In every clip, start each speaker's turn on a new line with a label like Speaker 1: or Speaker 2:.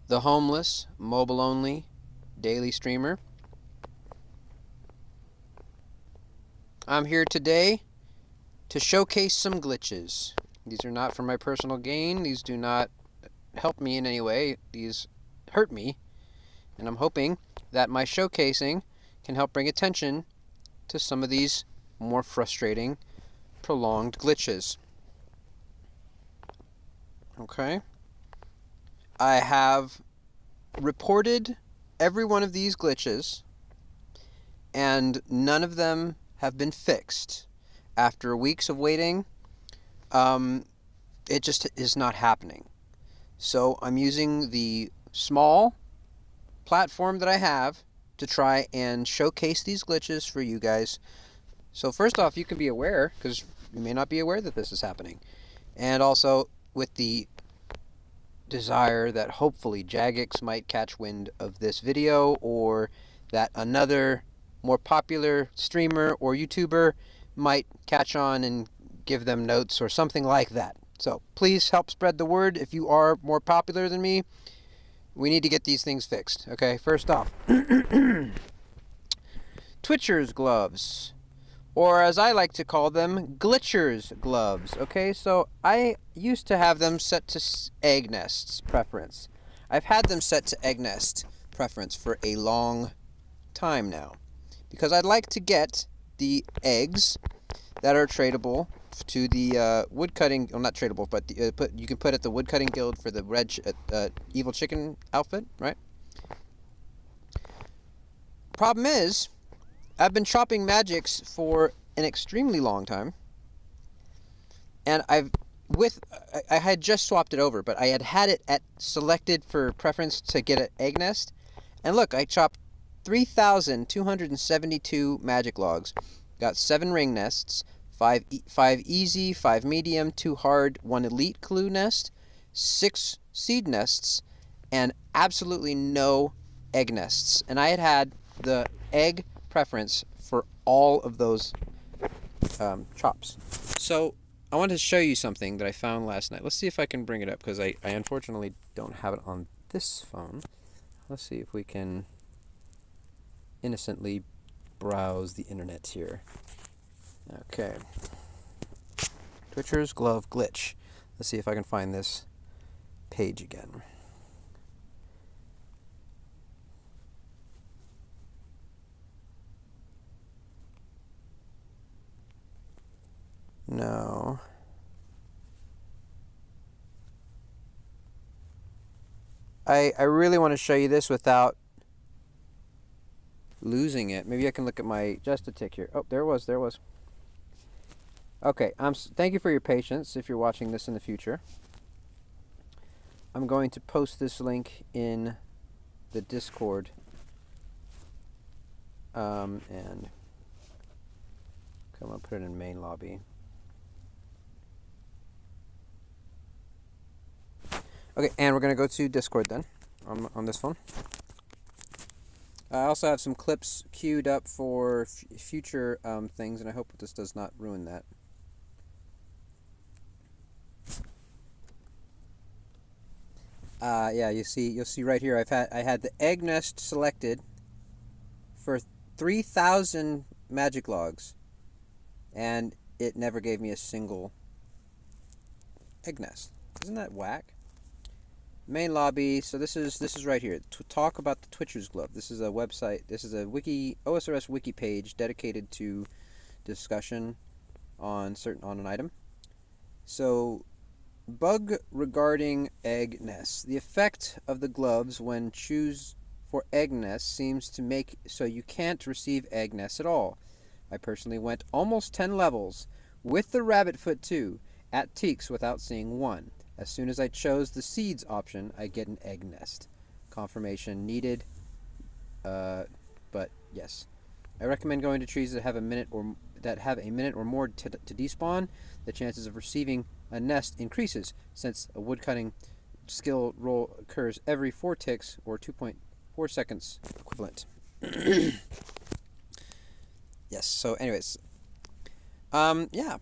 Speaker 1: the homeless, mobile-only, daily streamer. I'm here today to showcase some glitches. These are not for my personal gain. These do not help me in any way. These hurt me. And I'm hoping that my showcasing can help bring attention to some of these more frustrating, prolonged glitches. Okay? I have reported every one of these glitches, and none of them have been fixed. After weeks of waiting, it just is not happening. So I'm using the small platform that I have to try and showcase these glitches for you guys. So first off, you can be aware, because you may not be aware that this is happening. And also with the desire that hopefully Jagex might catch wind of this video, or that another more popular streamer or YouTuber might catch on and give them notes or something like that. So please help spread the word. If you are more popular than me, we need to get these things fixed. Okay, first off, Twitcher's gloves, or as I like to call them, Glitcher's gloves. Okay, so I used to have them set to egg nests preference. I've had them set to egg nest preference for a long time now, because I'd like to get the eggs that are tradable to the woodcutting, well, not tradable, but you can put at the woodcutting guild for the red evil chicken outfit, right? Problem is, I've been chopping magics for an extremely long time, and I had just swapped it over, but I had it at selected for preference to get an egg nest, and look, I chopped 3,272 magic logs, got 7 ring nests, 5 easy, 5 medium, 2 hard, 1 elite clue nest, 6 seed nests, and absolutely no egg nests. And I had the egg preference for all of those chops. So I wanted to show you something that I found last night. Let's see if I can bring it up, because I unfortunately don't have it on this phone. Let's see if we can innocently browse the internet here. Okay. Twitcher's glove glitch. Let's see if I can find this page again. No. I really want to show you this without losing it. Maybe I can look at my just a tick here. Oh, there it was. Okay, thank you for your patience if you're watching this in the future. I'm going to post this link in the Discord. And come on, put it in main lobby. Okay, and we're going to go to Discord then, on this phone. I also have some clips queued up for future things, and I hope this does not ruin that. Yeah, you'll see right here. I had the egg nest selected for 3,000 magic logs, and it never gave me a single egg nest. Isn't that whack? Main lobby. So this is right here. To talk about the Twitcher's glove. This is a website. This is a OSRS wiki page dedicated to discussion on an item. So, bug regarding egg nests. The effect of the gloves when choose for egg nests seems to make so you can't receive egg nests at all. I personally went almost 10 levels with the rabbit foot 2 at Teaks without seeing one. As soon as I chose the seeds option, I get an egg nest. Confirmation needed, but yes. I recommend going to trees that have a minute or more to despawn. The chances of receiving a nest increases, since a woodcutting skill roll occurs every 4 ticks or 2.4 seconds equivalent. Yes, so anyways. Yeah.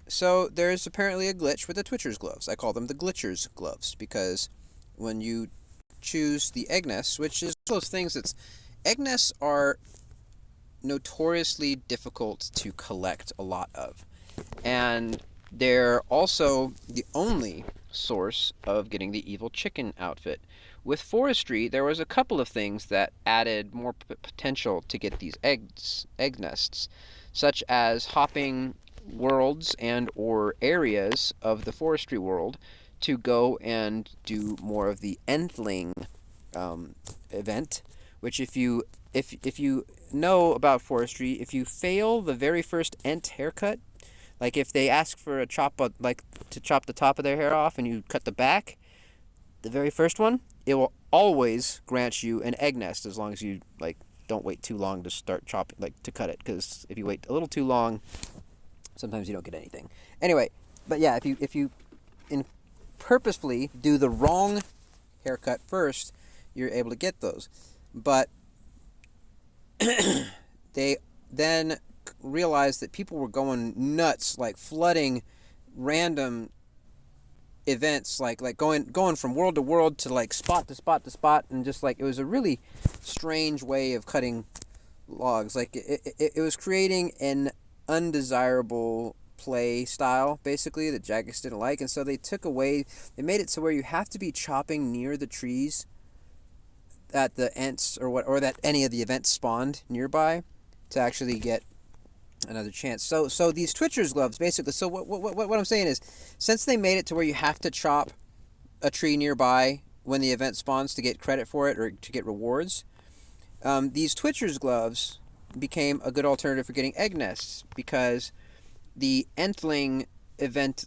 Speaker 1: So there's apparently a glitch with the Twitcher's gloves. I call them the Glitcher's gloves, because when you choose the egg nests, which is one of those things that's egg nests are notoriously difficult to collect a lot of, and they're also the only source of getting the evil chicken outfit. With forestry, there was a couple of things that added more potential to get these egg nests, such as hopping worlds and or areas of the forestry world to go and do more of the entling event, which if you know about forestry, if you fail the very first ent haircut, like if they ask for a chop, like to chop the top of their hair off and you cut the back, the very first one, it will always grant you an egg nest as long as you like don't wait too long to start chopping, like to cut it, because if you wait a little too long, sometimes you don't get anything. Anyway, but yeah, if you purposefully do the wrong haircut first, you're able to get those. But they then realized that people were going nuts, like flooding random events, like going from world to world to like spot to spot to spot, and just like it was a really strange way of cutting logs. Like it was creating an undesirable play style basically that Jagex didn't like, and so they made it to where you have to be chopping near the trees that the ents or that any of the events spawned nearby to actually get another chance. So these Twitcher's gloves basically. So what I'm saying is, since they made it to where you have to chop a tree nearby when the event spawns to get credit for it or to get rewards, these Twitcher's gloves became a good alternative for getting egg nests, because the entling event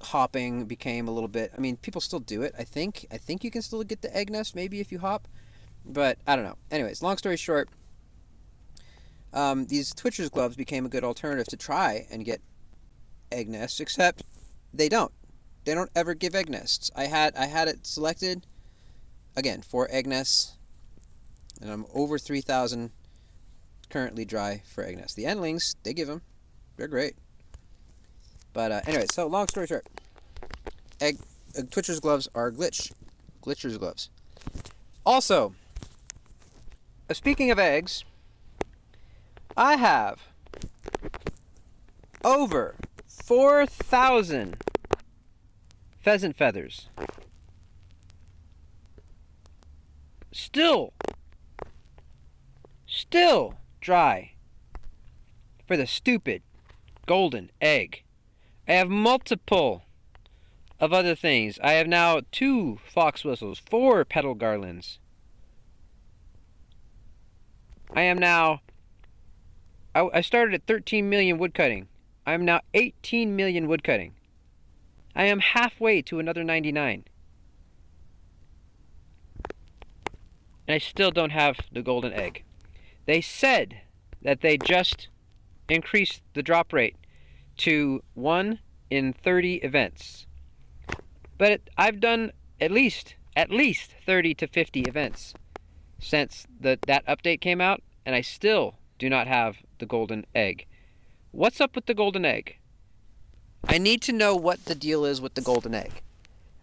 Speaker 1: hopping became a little bit. I mean, people still do it. I think you can still get the egg nest maybe if you hop, but I don't know. Anyways, long story short, these Twitcher's gloves became a good alternative to try and get egg nests, except they don't ever give egg nests. I had it selected again for egg nests, and I'm over 3,000 currently dry for egg nests. The endlings, they give them. They're great. But anyway, so long story short, Twitcher's gloves are Glitcher's gloves. Also, speaking of eggs, I have over 4,000 pheasant feathers. Still dry for the stupid golden egg. I have multiple of other things. I have now 2 fox whistles, 4 petal garlands. I started at 13 million woodcutting. I am now 18 million woodcutting. I am halfway to another 99. And I still don't have the golden egg. They said that they just increased the drop rate to 1 in 30 events. But I've done at least 30 to 50 events since that update came out, and I still do not have the golden egg. What's up with the golden egg? I need to know what the deal is with the golden egg.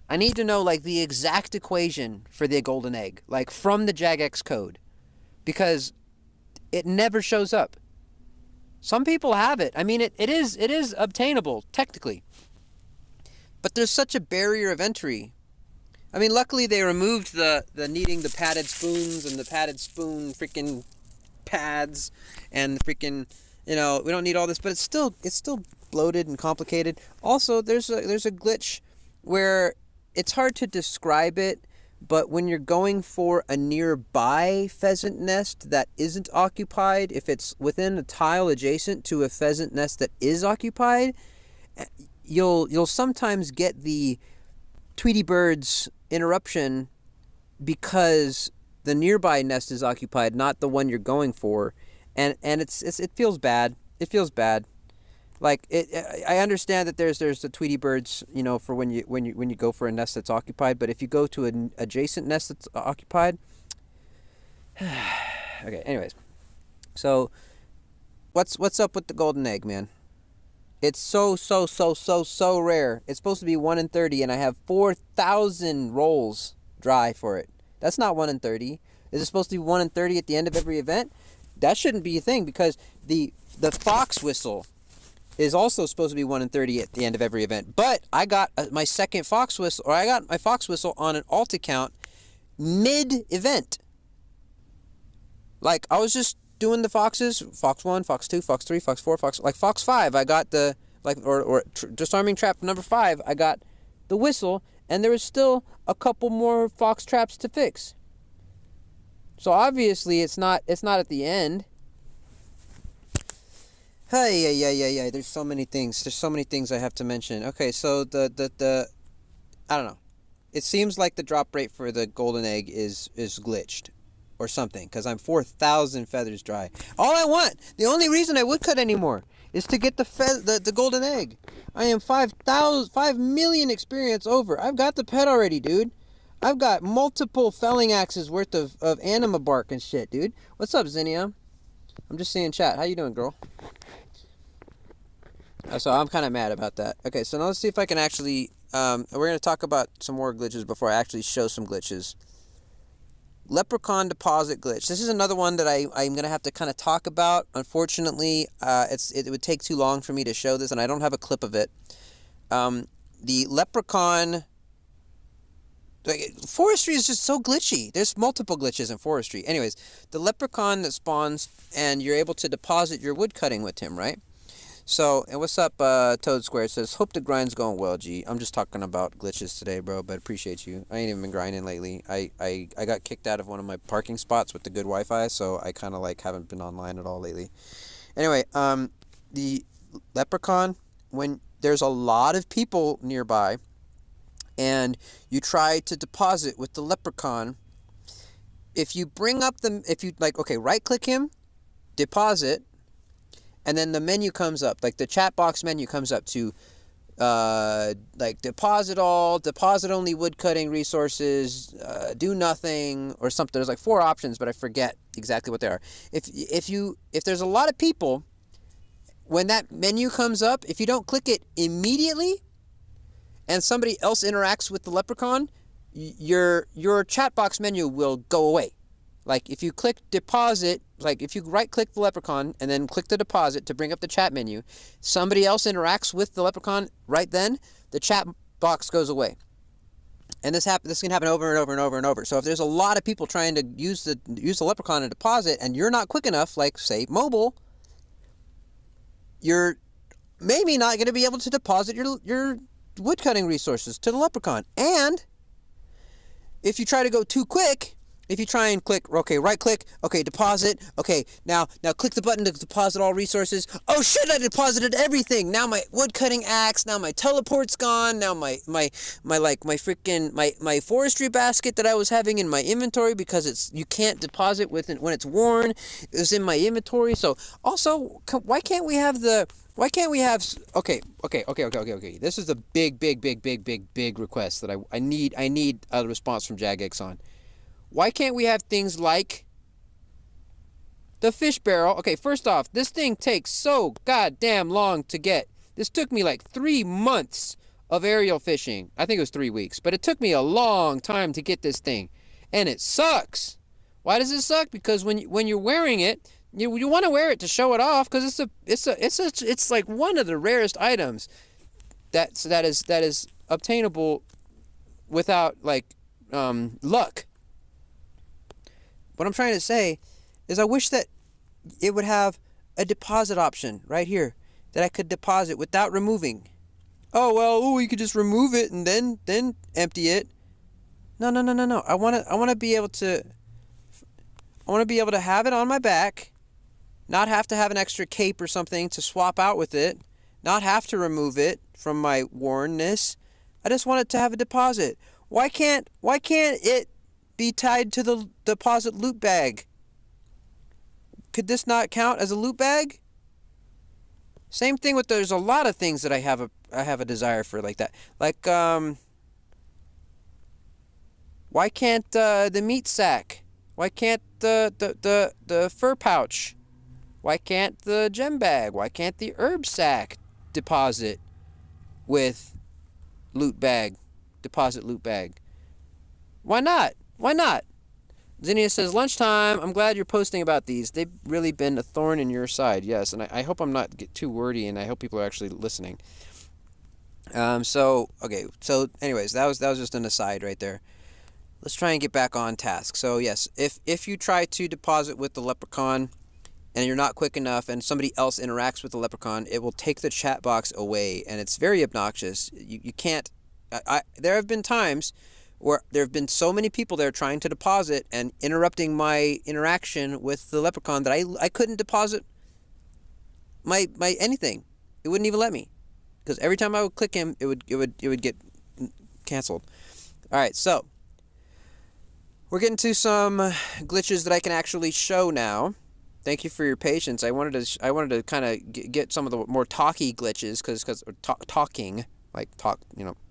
Speaker 1: I need to know like the exact equation for the golden egg, like from the Jagex code, because it never shows up. Some people have it. I mean, it is obtainable technically, but there's such a barrier of entry. I mean, luckily they removed the needing the padded spoons and the padded spoon freaking pads and freaking, we don't need all this, but it's still bloated and complicated. Also, there's a glitch where it's hard to describe it, but when you're going for a nearby pheasant nest that isn't occupied, if it's within a tile adjacent to a pheasant nest that is occupied, you'll sometimes get the Tweety Bird's interruption because the nearby nest is occupied, not the one you're going for, and it feels bad. It feels bad. Like I understand that there's the Tweety Birds, for when you go for a nest that's occupied, but if you go to an adjacent nest that's occupied, okay. Anyways, so what's up with the golden egg, man? It's so rare. It's supposed to be 1 in 30, and I have 4,000 rolls dry for it. That's not 1 in 30. Is it supposed to be 1 in 30 at the end of every event? That shouldn't be a thing, because the fox whistle is also supposed to be 1 in 30 at the end of every event. But I got my second fox whistle, or I got my fox whistle on an alt account mid-event. Like, I was just doing the foxes, fox 1, fox 2, fox 3, fox 4, fox 5. I got the, like, or disarming trap number 5, I got the whistle, and there was still a couple more fox traps to fix. So obviously it's not at the end. Hey, yeah. There's so many things I have to mention. Okay, so the I don't know. It seems like the drop rate for the golden egg is glitched or something, because I'm 4,000 feathers dry. All I want, the only reason I woodcut anymore is to get the golden egg. I am 5 million experience over. I've got the pet already, dude. I've got multiple felling axes worth of anima bark and shit, dude. What's up, Zinnia? I'm just seeing chat. How you doing, girl? So I'm kind of mad about that. Okay, so now let's see if I can actually... we're going to talk about some more glitches before I actually show some glitches. Leprechaun deposit glitch. This is another one that I'm going to have to kind of talk about. Unfortunately, it would take too long for me to show this, and I don't have a clip of it. The leprechaun... forestry is just so glitchy. There's multiple glitches in forestry. Anyways, the leprechaun that spawns, and you're able to deposit your wood cutting with him, right? So, and what's up, Toad Square? It says, hope the grind's going well, G. I'm just talking about glitches today, bro, but appreciate you. I ain't even been grinding lately. I got kicked out of one of my parking spots with the good Wi-Fi, so I kind of, like, haven't been online at all lately. Anyway, the leprechaun, when there's a lot of people nearby, and you try to deposit with the leprechaun, if you bring up right click him, deposit, and then the menu comes up, like the chat box menu comes up to deposit all, deposit only wood cutting resources, do nothing, or something. There's like 4 options, but I forget exactly what they are. If there's a lot of people, when that menu comes up, if you don't click it immediately, and somebody else interacts with the leprechaun, your chat box menu will go away. Like, if you click deposit, like if you right-click the leprechaun and then click the deposit to bring up the chat menu, somebody else interacts with the leprechaun right then, the chat box goes away. And this can happen over and over and over and over. So if there's a lot of people trying to use the leprechaun and deposit, and you're not quick enough, like, say, mobile, you're maybe not going to be able to deposit your wood cutting resources to the leprechaun. And if you try to go too quick, if you try and click, okay, right click, okay, deposit, okay, now click the button to deposit all resources. Oh shit, I deposited everything. Now my wood cutting axe, now my teleport's gone, now my forestry basket that I was having in my inventory, because you can't deposit when it's worn, is in my inventory. So also, why can't we have okay. This is a big request that I need a response from Jagex on. Why can't we have things like the fish barrel? Okay, first off, this thing takes so goddamn long to get. This took me like 3 months of aerial fishing. I think it was 3 weeks, but it took me a long time to get this thing, and it sucks. Why does it suck? Because when you're wearing it, you want to wear it to show it off, because it's like one of the rarest items that is obtainable without luck. What I'm trying to say is I wish that it would have a deposit option right here that I could deposit without removing. You could just remove it and then empty it. No. I want to be able to have it on my back, not have to have an extra cape or something to swap out with it, not have to remove it from my wornness. I just want it to have a deposit. Why can't it be tied to the deposit loot bag? Could this not count as a loot bag? Same thing with, there's a lot of things that I have a desire for like that. Like, why can't the meat sack? Why can't the fur pouch? Why can't the gem bag? Why can't the herb sack deposit with loot bag? Deposit loot bag. Why not? Why not? Zinnia says, lunchtime, I'm glad you're posting about these. They've really been a thorn in your side. Yes, and I hope I'm not too wordy, and I hope people are actually listening. So anyways, that was just an aside right there. Let's try and get back on task. So yes, if you try to deposit with the leprechaun and you're not quick enough and somebody else interacts with the leprechaun, it will take the chat box away, and it's very obnoxious. You can't... there have been times where there have been so many people there trying to deposit and interrupting my interaction with the leprechaun that I couldn't deposit my anything. It wouldn't even let me, because every time I would click him, it would get canceled. All right, so we're getting to some glitches that I can actually show now. Thank you for your patience. I wanted to kind of get some of the more talky glitches, because talking, like talk,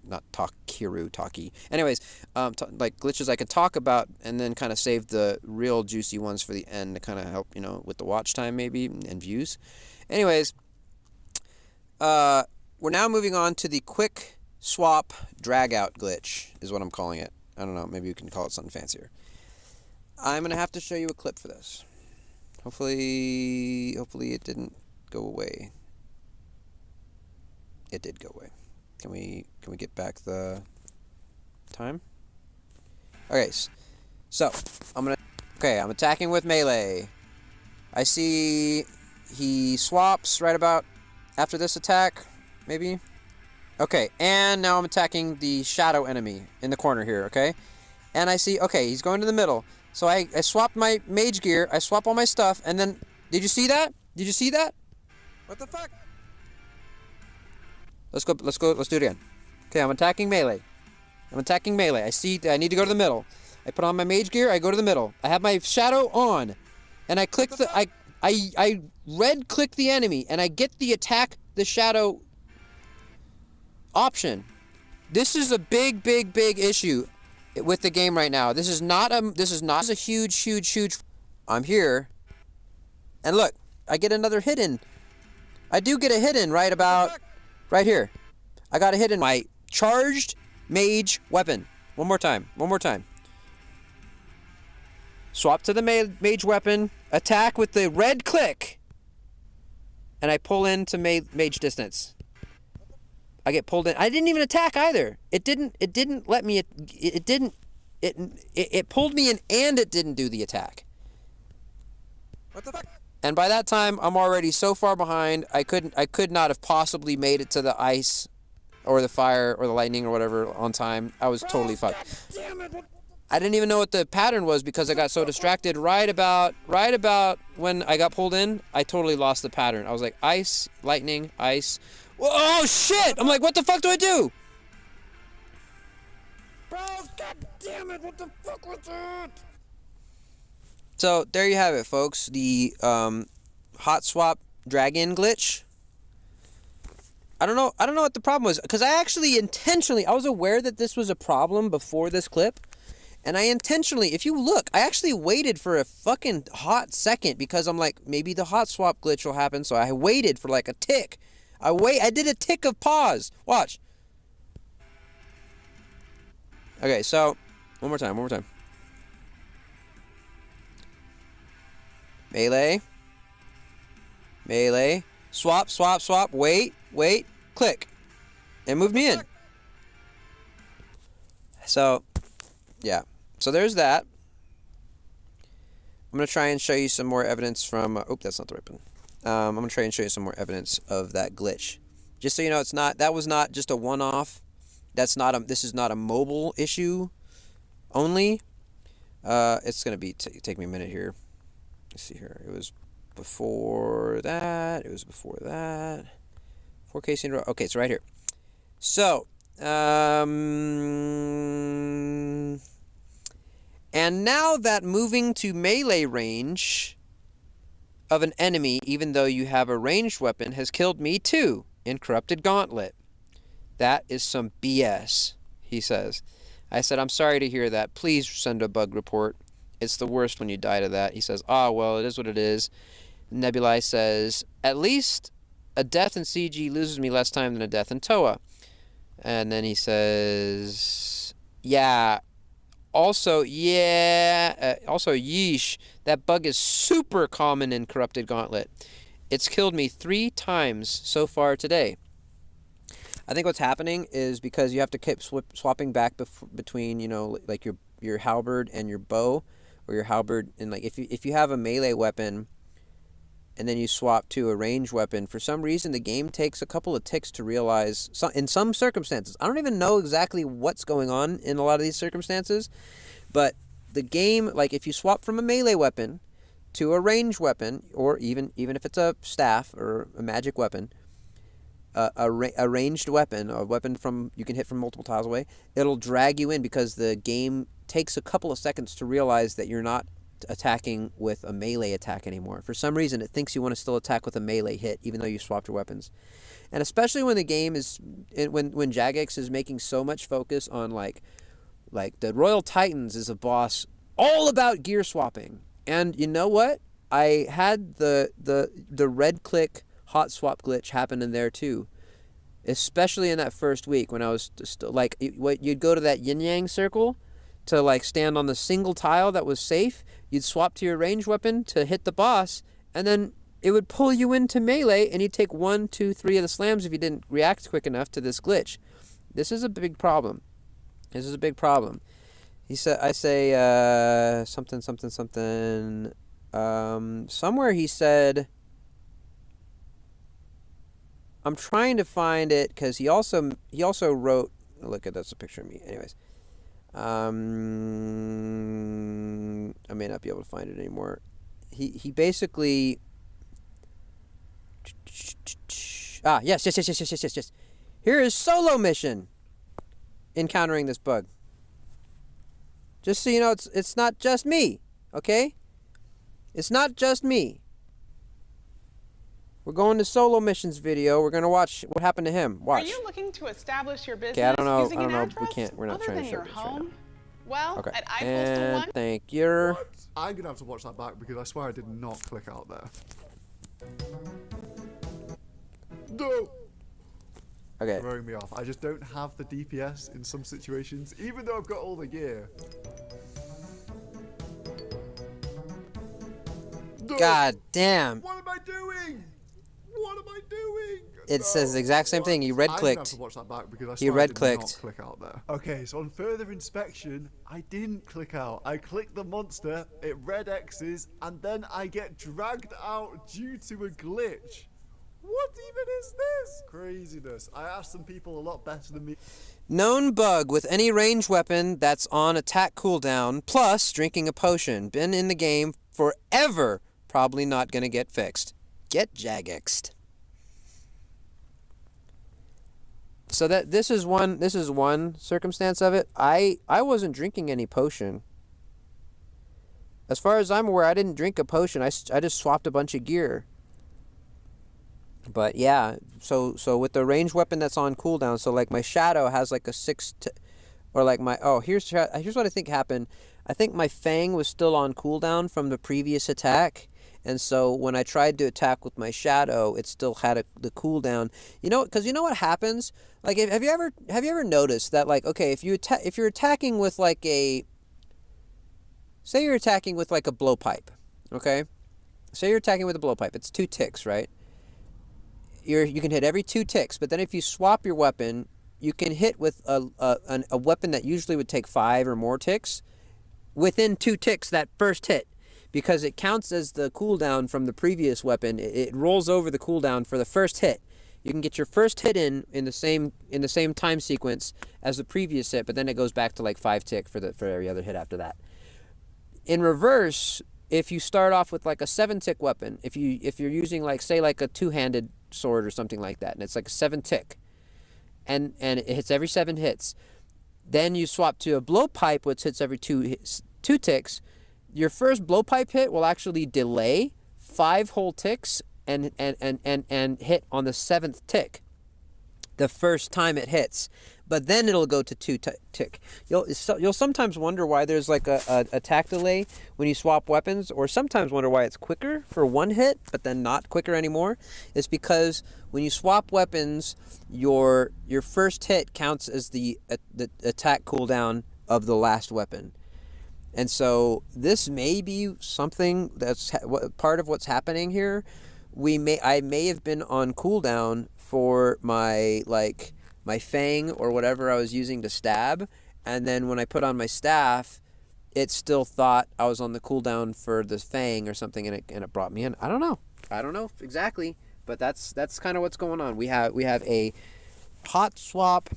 Speaker 1: not talk Kiru talky. Anyways, like glitches I could talk about, and then kind of save the real juicy ones for the end to kind of help, with the watch time maybe and views. Anyways, we're now moving on to the quick swap drag out glitch, is what I'm calling it. I don't know, maybe you can call it something fancier. I'm gonna have to show you a clip for this. Hopefully it didn't go away. It did go away. Can we get back the time? Okay, so I'm attacking with melee. I see he swaps right about after this attack, maybe. Okay, and now I'm attacking the shadow enemy in the corner here, okay? And I see, okay, he's going to the middle. So I swapped my mage gear, I swap all my stuff, and then, did you see that? Did you see that? What the fuck? Let's do it again. Okay, I'm attacking melee. I see I need to go to the middle. I put on my mage gear, I go to the middle. I have my shadow on, and I click I red click the enemy, and I get the attack the shadow option. This is a big issue with the game right now. This is not a huge. I'm here, and look, I get another hidden. I do get a hidden right about right here. I got a hidden my charged mage weapon. One more time. Swap to the mage weapon. Attack with the red click, and I pull into mage distance. I get pulled in. I didn't even attack either. It didn't let me. It pulled me in, and it didn't do the attack. What the fuck? And by that time, I'm already so far behind. I could not have possibly made it to the ice, or the fire, or the lightning, or whatever on time. I was totally fucked. I didn't even know what the pattern was because I got so distracted. Right about when I got pulled in, I totally lost the pattern. I was like, ice, lightning, ice. Oh shit! I'm like, what the fuck do I do? Bro, god damn it, what the fuck was that? So, there you have it, folks. The hot swap drag-in glitch. I don't know what the problem was, because I actually I was aware that this was a problem before this clip, and I intentionally, if you look, I actually waited for a fucking hot second, because I'm like, maybe the hot swap glitch will happen, so I waited for like a tick. I did a tick of pause. Watch. Okay, so one more time. Melee. Swap. Wait. Click. And move me in. So, yeah. So there's that. I'm going to try and show you some more evidence from... that's not the right one. I'm going to try and show you some more evidence of that glitch. Just so you know, that was not just a one-off. This is not a mobile issue only. It's going to take me a minute here. Let's see here. It was before that. 4K scene. Okay, it's right here. So, and now that moving to melee range of an enemy, even though you have a ranged weapon, has killed me too in Corrupted Gauntlet. That is some BS, he says. I said, I'm sorry to hear that. Please send a bug report. It's the worst when you die to that. He says, well, it is what it is. Nebulai says, at least a death in CG loses me less time than a death in TOA. And then he says, yeah, Also, yeah, also yeesh, that bug is super common in Corrupted Gauntlet. It's killed me 3 times so far today. I think what's happening is because you have to keep swapping back between, like your halberd and your bow, or your halberd, and like if you have a melee weapon and then you swap to a ranged weapon, for some reason the game takes a couple of ticks to realize, in some circumstances. I don't even know exactly what's going on in a lot of these circumstances, but the game, like if you swap from a melee weapon to a ranged weapon, or even if it's a staff or a magic weapon, a ranged weapon, a weapon from you can hit from multiple tiles away, it'll drag you in because the game takes a couple of seconds to realize that you're not attacking with a melee attack anymore. For some reason, it thinks you want to still attack with a melee hit, even though you swapped your weapons. And especially when the game is, when Jagex is making so much focus on like the Royal Titans is a boss all about gear swapping. And you know what? I had the red click hot swap glitch happen in there too. Especially in that first week when I was like, you'd go to that yin yang circle to like stand on the single tile that was safe. You'd swap to your ranged weapon to hit the boss, and then it would pull you into melee, and you'd take 1, 2, 3 of the slams if you didn't react quick enough to this glitch. This is a big problem. This is a big problem. He said, I say, something. Somewhere he said, I'm trying to find it because he also wrote. Look at that's a picture of me. Anyways, I may not be able to find it anymore. He basically. Yes. Here is solo mission. Encountering this bug. Just so you know, it's not just me. Okay. It's not just me. We're going to solo missions video. We're going to watch what happened to him. Watch.
Speaker 2: Are you looking to establish your business
Speaker 1: I don't know.
Speaker 2: using an address
Speaker 1: We can't. We're not
Speaker 2: other
Speaker 1: trying
Speaker 2: than
Speaker 1: to show
Speaker 2: your
Speaker 1: this
Speaker 2: home?
Speaker 1: right now.
Speaker 2: Well,
Speaker 1: Okay.
Speaker 2: at iPostal
Speaker 1: And
Speaker 2: 1.
Speaker 1: thank you.
Speaker 3: What? I'm going to have to watch that back because I swear I did not click out there. No!
Speaker 1: Okay.
Speaker 3: Throwing me off. I just don't have the DPS in some situations, even though I've got all the gear. No!
Speaker 1: God damn.
Speaker 3: What am I doing? What am I doing?
Speaker 1: It says the exact same thing. He red
Speaker 3: I'm gonna have
Speaker 1: clicked.
Speaker 3: to watch that back because I
Speaker 1: He
Speaker 3: swear
Speaker 1: red
Speaker 3: I did
Speaker 1: clicked.
Speaker 3: not click out there. Okay, so on further inspection, I didn't click out. I clicked the monster, it red X's, and then I get dragged out due to a glitch. What even is this? Craziness. I asked some people a lot better than me.
Speaker 1: Known bug with any ranged weapon that's on attack cooldown, plus drinking a potion. Been in the game forever. Probably not gonna get fixed. Get Jagexed. So this is one circumstance of it. I wasn't drinking any potion. As far as I'm aware, I didn't drink a potion. I just swapped a bunch of gear. But yeah, so with the ranged weapon that's on cooldown, so like my shadow has like a 6 or like my here's what I think happened. I think my fang was still on cooldown from the previous attack. And so when I tried to attack with my shadow, it still had the cooldown. You know, because you know what happens? Like, have you ever noticed that, like, okay, if you're attacking with like say you're attacking with like a blowpipe, okay? Say you're attacking with a blowpipe. It's 2 ticks, right? You can hit every 2 ticks, but then if you swap your weapon, you can hit with a weapon that usually would take 5 or more ticks within 2 ticks that first hit. Because it counts as the cooldown from the previous weapon. It rolls over the cooldown for the first hit. You can get your first hit in the same time sequence as the previous hit, but then it goes back to like 5 tick for every other hit after that. In reverse, if you start off with like a 7 tick weapon, if you're using like say like a 2-handed sword or something like that, and it's like a 7 tick, and it hits every 7 hits, then you swap to a blowpipe which hits every 2 ticks. Your first blowpipe hit will actually delay 5 whole ticks and hit on the 7th tick the first time it hits, but then it'll go to 2 tick. You'll sometimes wonder why there's like a attack delay when you swap weapons, or sometimes wonder why it's quicker for 1 hit but then not quicker anymore. It's because when you swap weapons, your first hit counts as the attack cooldown of the last weapon. And so this may be something that's part of what's happening here. I may have been on cooldown for my fang or whatever I was using to stab, and then when I put on my staff, it still thought I was on the cooldown for the fang or something, and it brought me in. I don't know exactly, but that's kind of what's going on. We have a hot swap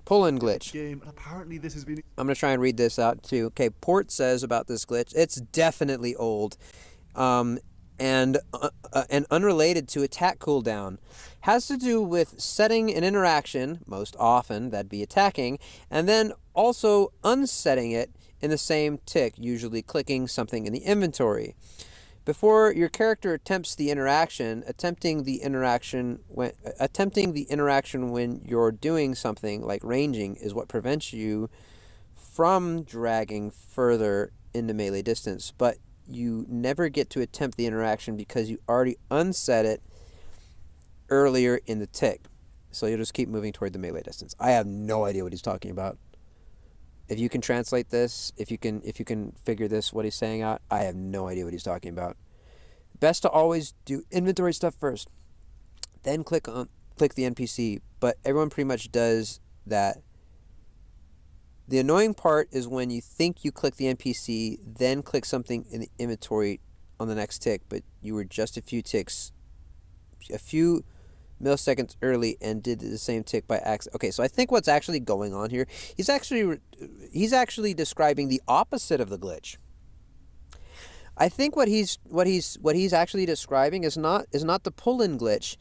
Speaker 1: pull-in glitch.
Speaker 3: Game, and apparently this has been...
Speaker 1: I'm going to try and read this out too. Okay, Port says about this glitch, it's definitely old. And unrelated to attack cooldown. Has to do with setting an interaction, most often that'd be attacking, and then also unsetting it in the same tick, usually clicking something in the inventory. Before your character attempts the interaction, attempting the interaction when you're doing something like ranging is what prevents you from dragging further into melee distance, but you never get to attempt the interaction because you already unset it earlier in the tick. So you'll just keep moving toward the melee distance. I have no idea what he's talking about. If you can translate this, if you can figure this, what he's saying out, I have no idea what he's talking about. Best to always do inventory stuff first, then click the NPC, but everyone pretty much does that. The annoying part is when you think you click the NPC, then click something in the inventory on the next tick, but you were just a few milliseconds early and did the same tick by accident. Okay, so I think what's actually going on here, he's actually describing the opposite of the glitch. I think what he's actually describing is not the pull-in glitch.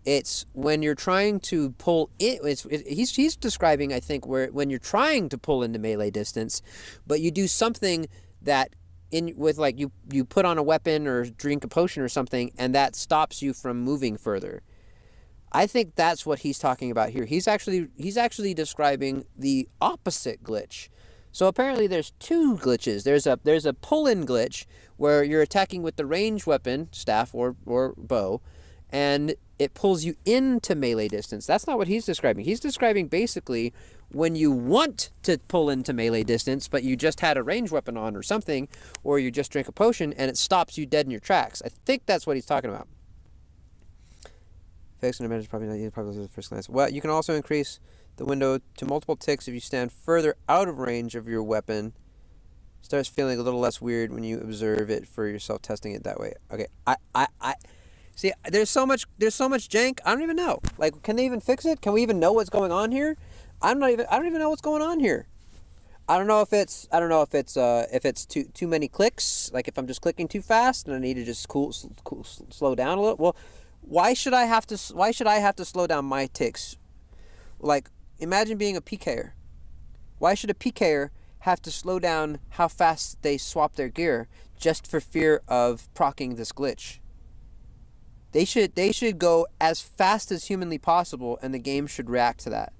Speaker 1: It's when you're trying to pull in. He's describing, I think, when you're trying to pull into melee distance, but you do something that you put on a weapon or drink a potion or something, and that stops you from moving further. I think that's what he's talking about here. He's actually describing the opposite glitch. So apparently there's two glitches. There's a pull-in glitch where you're attacking with the ranged weapon, staff or bow, and it pulls you into melee distance. That's not what he's describing. He's describing basically when you want to pull into melee distance, but you just had a ranged weapon on or something, or you just drink a potion and it stops you dead in your tracks. I think that's what he's talking about. Fixing damage is probably not probably the first glance. Well, you can also increase the window to multiple ticks if you stand further out of range of your weapon. Starts feeling a little less weird when you observe it for yourself, testing it that way. Okay, I see. There's so much jank. I don't even know. Like, can they even fix it? Can we even know what's going on here? I don't even know what's going on here. I don't know if it's too many clicks. Like if I'm just clicking too fast and I need to just slow down a little. Well, why should I have to slow down my ticks? Like, imagine being a PKer. Why should a PKer have to slow down how fast they swap their gear just for fear of proccing this glitch? They should go as fast as humanly possible, and the game should react to that.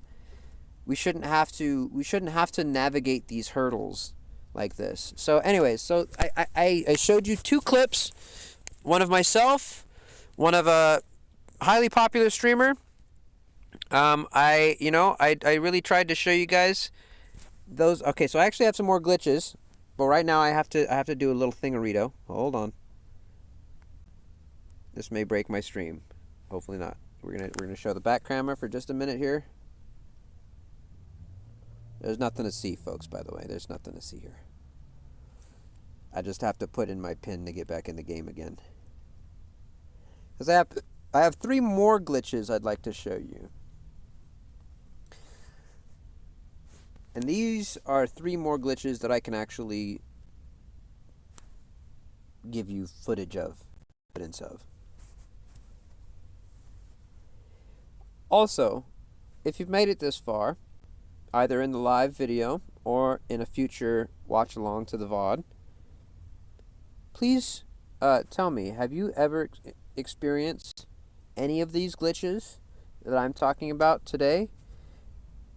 Speaker 1: We shouldn't have to navigate these hurdles like this. So anyways, so I showed you two clips, one of myself, one of a highly popular streamer. I really tried to show you guys those. Okay, so I actually have some more glitches, but right now I have to do a little thingarito. Hold on. This may break my stream. Hopefully not. We're gonna show the back camera for just a minute here. There's nothing to see, folks, by the way. There's nothing to see here. I just have to put in my pin to get back in the game again. Because I have three more glitches I'd like to show you. And these are three more glitches that I can actually give you evidence of. Also, if you've made it this far, either in the live video or in a future watch along to the VOD, please tell me, have you ever experienced any of these glitches that I'm talking about today?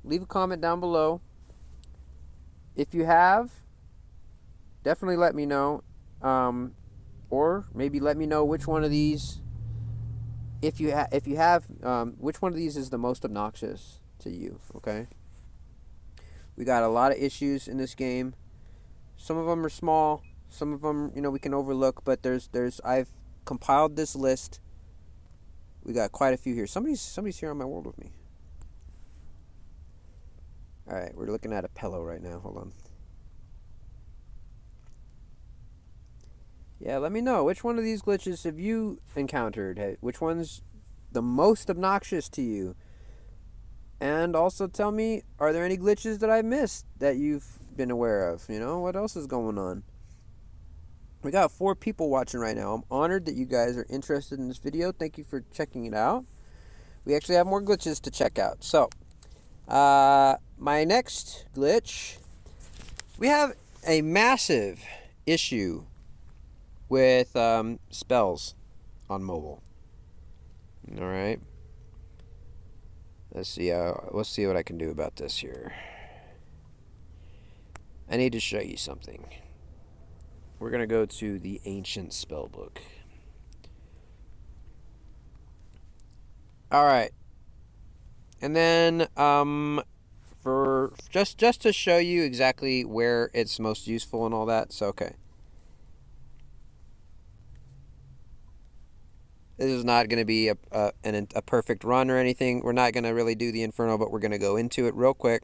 Speaker 1: Leave a comment down below. If you have, definitely let me know, or maybe let me know which one of these, if you have, which one of these is the most obnoxious to you, okay? We got a lot of issues in this game. Some of them are small. Some of them, we can overlook. But I've compiled this list. We got quite a few here. Somebody's here on my world with me. All right, we're looking at a pillow right now. Hold on. Yeah, let me know. Which one of these glitches have you encountered? Which one's the most obnoxious to you? And also tell me, are there any glitches that I missed that you've been aware of? What else is going on? We got 4 people watching right now. I'm honored that you guys are interested in this video. Thank you for checking it out. We actually have more glitches to check out. So, my next glitch, we have a massive issue with spells on mobile. All right. Let's see what I can do about this here. I need to show you something. We're going to go to the ancient spellbook. All right. And then for just to show you exactly where it's most useful and all that. So okay. This is not going to be a perfect run or anything. We're not going to really do the Inferno, but we're going to go into it real quick.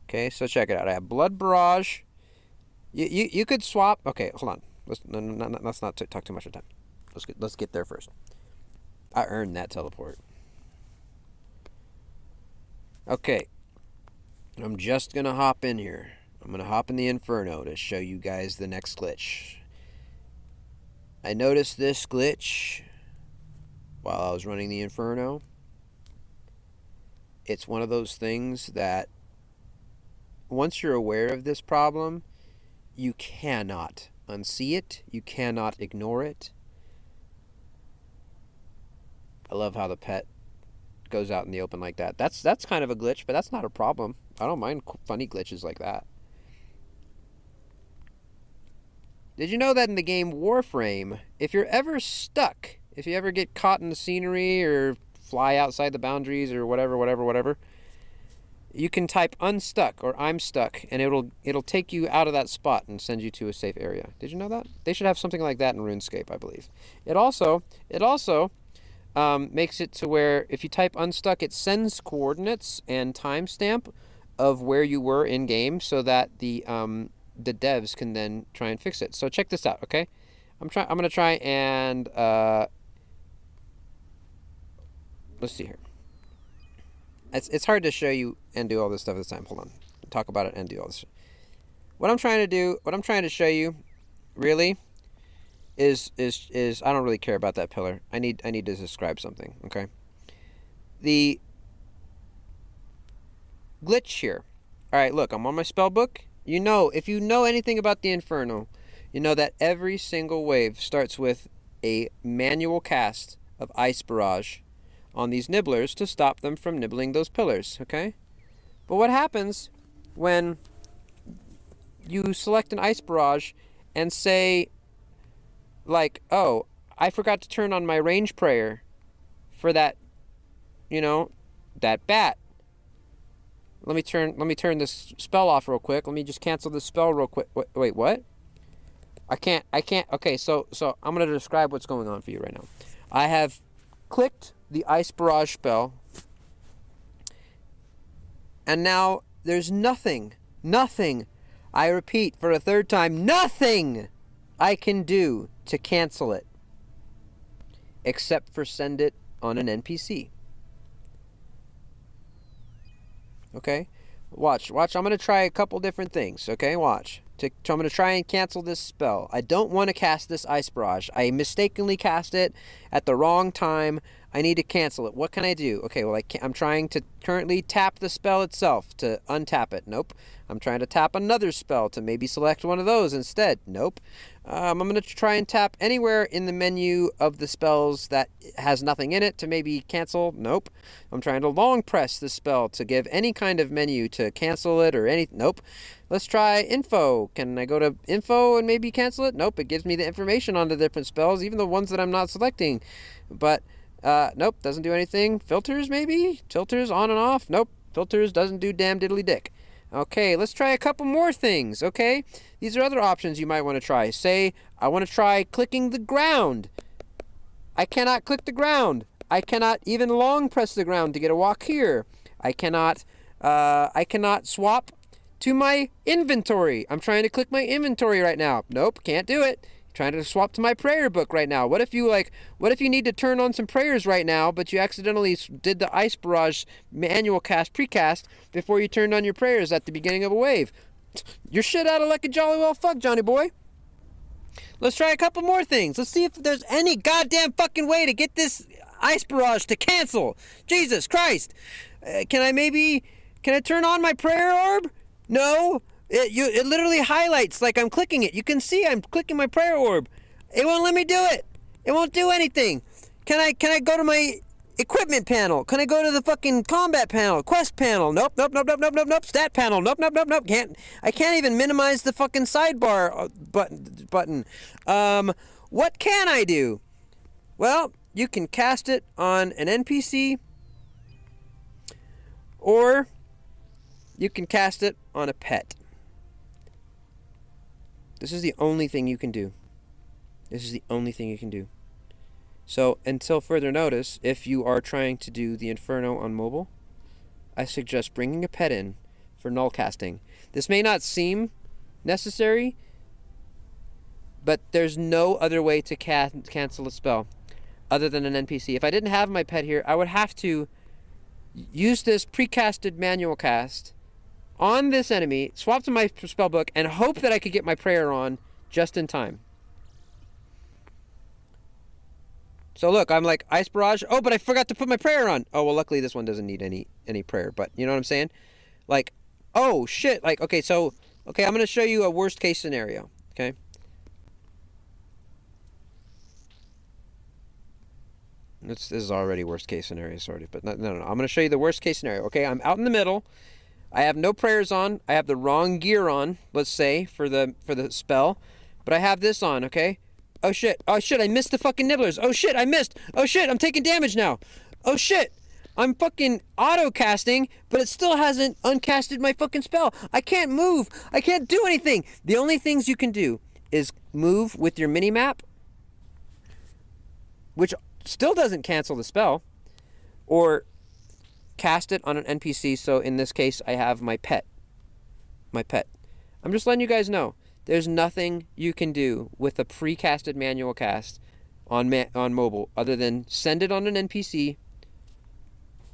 Speaker 1: Okay, so check it out. I have Blood Barrage. You could swap. Okay, hold on. Let's not talk too much of time. Let's get there first. I earned that teleport. Okay. I'm just going to hop in here. I'm going to hop in the Inferno to show you guys the next glitch. I noticed this glitch while I was running the Inferno. It's one of those things that once you're aware of this problem, you cannot unsee it. You cannot ignore it. I love how the pet goes out in the open like that. That's kind of a glitch, but that's not a problem. I don't mind funny glitches like that. Did you know that in the game Warframe, if you're ever stuck, if you ever get caught in the scenery or fly outside the boundaries or whatever, you can type unstuck or I'm stuck, and it'll take you out of that spot and send you to a safe area. Did you know that? They should have something like that in RuneScape, I believe. It also makes it to where if you type unstuck, it sends coordinates and timestamp of where you were in game, so that the devs can then try and fix it. So check this out, okay? I'm gonna try and let's see here. It's hard to show you and do all this stuff at this time. Hold on. Talk about it and do all this. What I'm trying to show you really is I don't really care about that pillar. I need to describe something, okay? The glitch here. All right, look, I'm on my spell book. If you know anything about the Inferno, you know that every single wave starts with a manual cast of Ice Barrage on these nibblers to stop them from nibbling those pillars, okay? But what happens when you select an Ice Barrage and say, like, oh, I forgot to turn on my range prayer for that, that bat. Let me turn this spell off real quick. Let me just cancel this spell real quick. Wait, what? I can't. Okay, so I'm going to describe what's going on for you right now. I have clicked the Ice Barrage spell, and now there's nothing, I repeat for a third time, nothing I can do to cancel it, except for send it on an NPC. Okay? Watch. I'm going to try a couple different things, okay? Watch. I'm going to try and cancel this spell. I don't want to cast this Ice Barrage. I mistakenly cast it at the wrong time. I need to cancel it. What can I do? Okay, well, I'm trying to currently tap the spell itself to untap it. Nope. I'm trying to tap another spell to maybe select one of those instead. Nope. I'm going to try and tap anywhere in the menu of the spells that has nothing in it to maybe cancel. Nope. I'm trying to long press the spell to give any kind of menu to cancel it or any. Nope. Let's try info. Can I go to info and maybe cancel it? Nope. It gives me the information on the different spells, even the ones that I'm not selecting. But nope, doesn't do anything. Filters maybe? Filters on and off? Nope. Filters doesn't do damn diddly dick. Okay, let's try a couple more things, okay? These are other options you might want to try. Say, I want to try clicking the ground. I cannot click the ground. I cannot even long press the ground to get a walk here. I cannot swap to my inventory. I'm trying to click my inventory right now. Nope, can't do it. Trying to swap to my prayer book right now. What if you need to turn on some prayers right now, but you accidentally did the Ice Barrage manual cast precast before you turned on your prayers at the beginning of a wave? You're shit out of luck and jolly well fuck, Johnny boy. Let's try a couple more things. Let's see if there's any goddamn fucking way to get this Ice Barrage to cancel. Jesus Christ. Can I turn on my prayer orb? No. It literally highlights like I'm clicking it. You can see I'm clicking my prayer orb. It won't let me do it. It won't do anything. Can I go to my equipment panel? Can I go to the fucking combat panel? Quest panel? Nope. Stat panel? Nope. I can't even minimize the fucking sidebar button. What can I do? Well, you can cast it on an NPC, or you can cast it on a pet. This is the only thing you can do. So, until further notice, if you are trying to do the Inferno on mobile, I suggest bringing a pet in for null casting. This may not seem necessary, but there's no other way to cancel a spell other than an NPC. If I didn't have my pet here, I would have to use this precasted manual cast on this enemy, swap to my spellbook, and hope that I could get my prayer on just in time. So look, I'm like, Ice Barrage. Oh, but I forgot to put my prayer on. Oh, well, luckily this one doesn't need any prayer, but you know what I'm saying? Like, oh, shit. Like, okay, I'm going to show you a worst case scenario, okay? This is already worst case scenario, sort of, but no. I'm going to show you the worst case scenario, okay? I'm out in the middle. I have no prayers on. I have the wrong gear on, let's say, for the spell. But I have this on, okay? Oh shit, I missed the fucking nibblers. Oh shit, I missed. Oh shit, I'm taking damage now. Oh shit, I'm fucking auto-casting, but it still hasn't uncasted my fucking spell. I can't move. I can't do anything. The only things you can do is move with your mini-map, which still doesn't cancel the spell, or cast it on an NPC. So in this case, I have my pet. I'm just letting you guys know, there's nothing you can do with a pre-casted manual cast on mobile other than send it on an NPC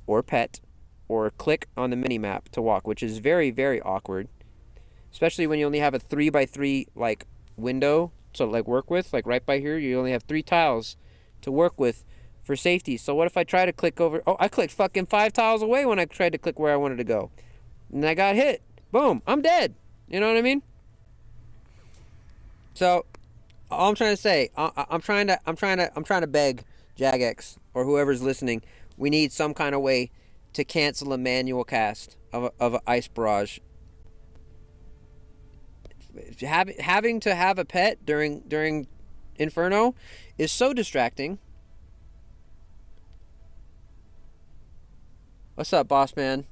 Speaker 1: or pet, or click on the mini-map to walk, which is very, very awkward, especially when you only have a 3x3 like window to like work with. Like right by here, you only have 3 tiles to work with for safety. So what if I try to click over? Oh, I clicked fucking 5 tiles away when I tried to click where I wanted to go, and I got hit. Boom, I'm dead. You know what I mean? So all I'm trying to say, I'm trying to beg Jagex or whoever's listening. We need some kind of way to cancel a manual cast of an Ice Barrage. Having to have a pet during Inferno is so distracting. What's up, boss man?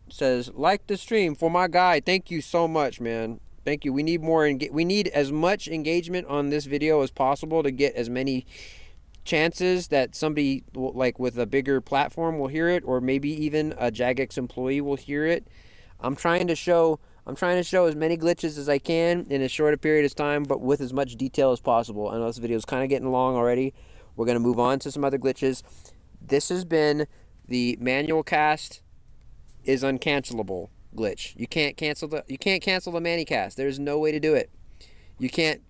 Speaker 1: Says, like the stream for my guy. Thank you so much, man. Thank you. We need more. We need as much engagement on this video as possible to get as many chances that somebody like with a bigger platform will hear it, or maybe even a Jagex employee will hear it. I'm trying to show as many glitches as I can in as short a period of time, but with as much detail as possible. I know this video is kind of getting long already. We're going to move on to some other glitches. This has been the manual cast is uncancelable glitch. You can't cancel the mani cast. There's no way to do it. You can't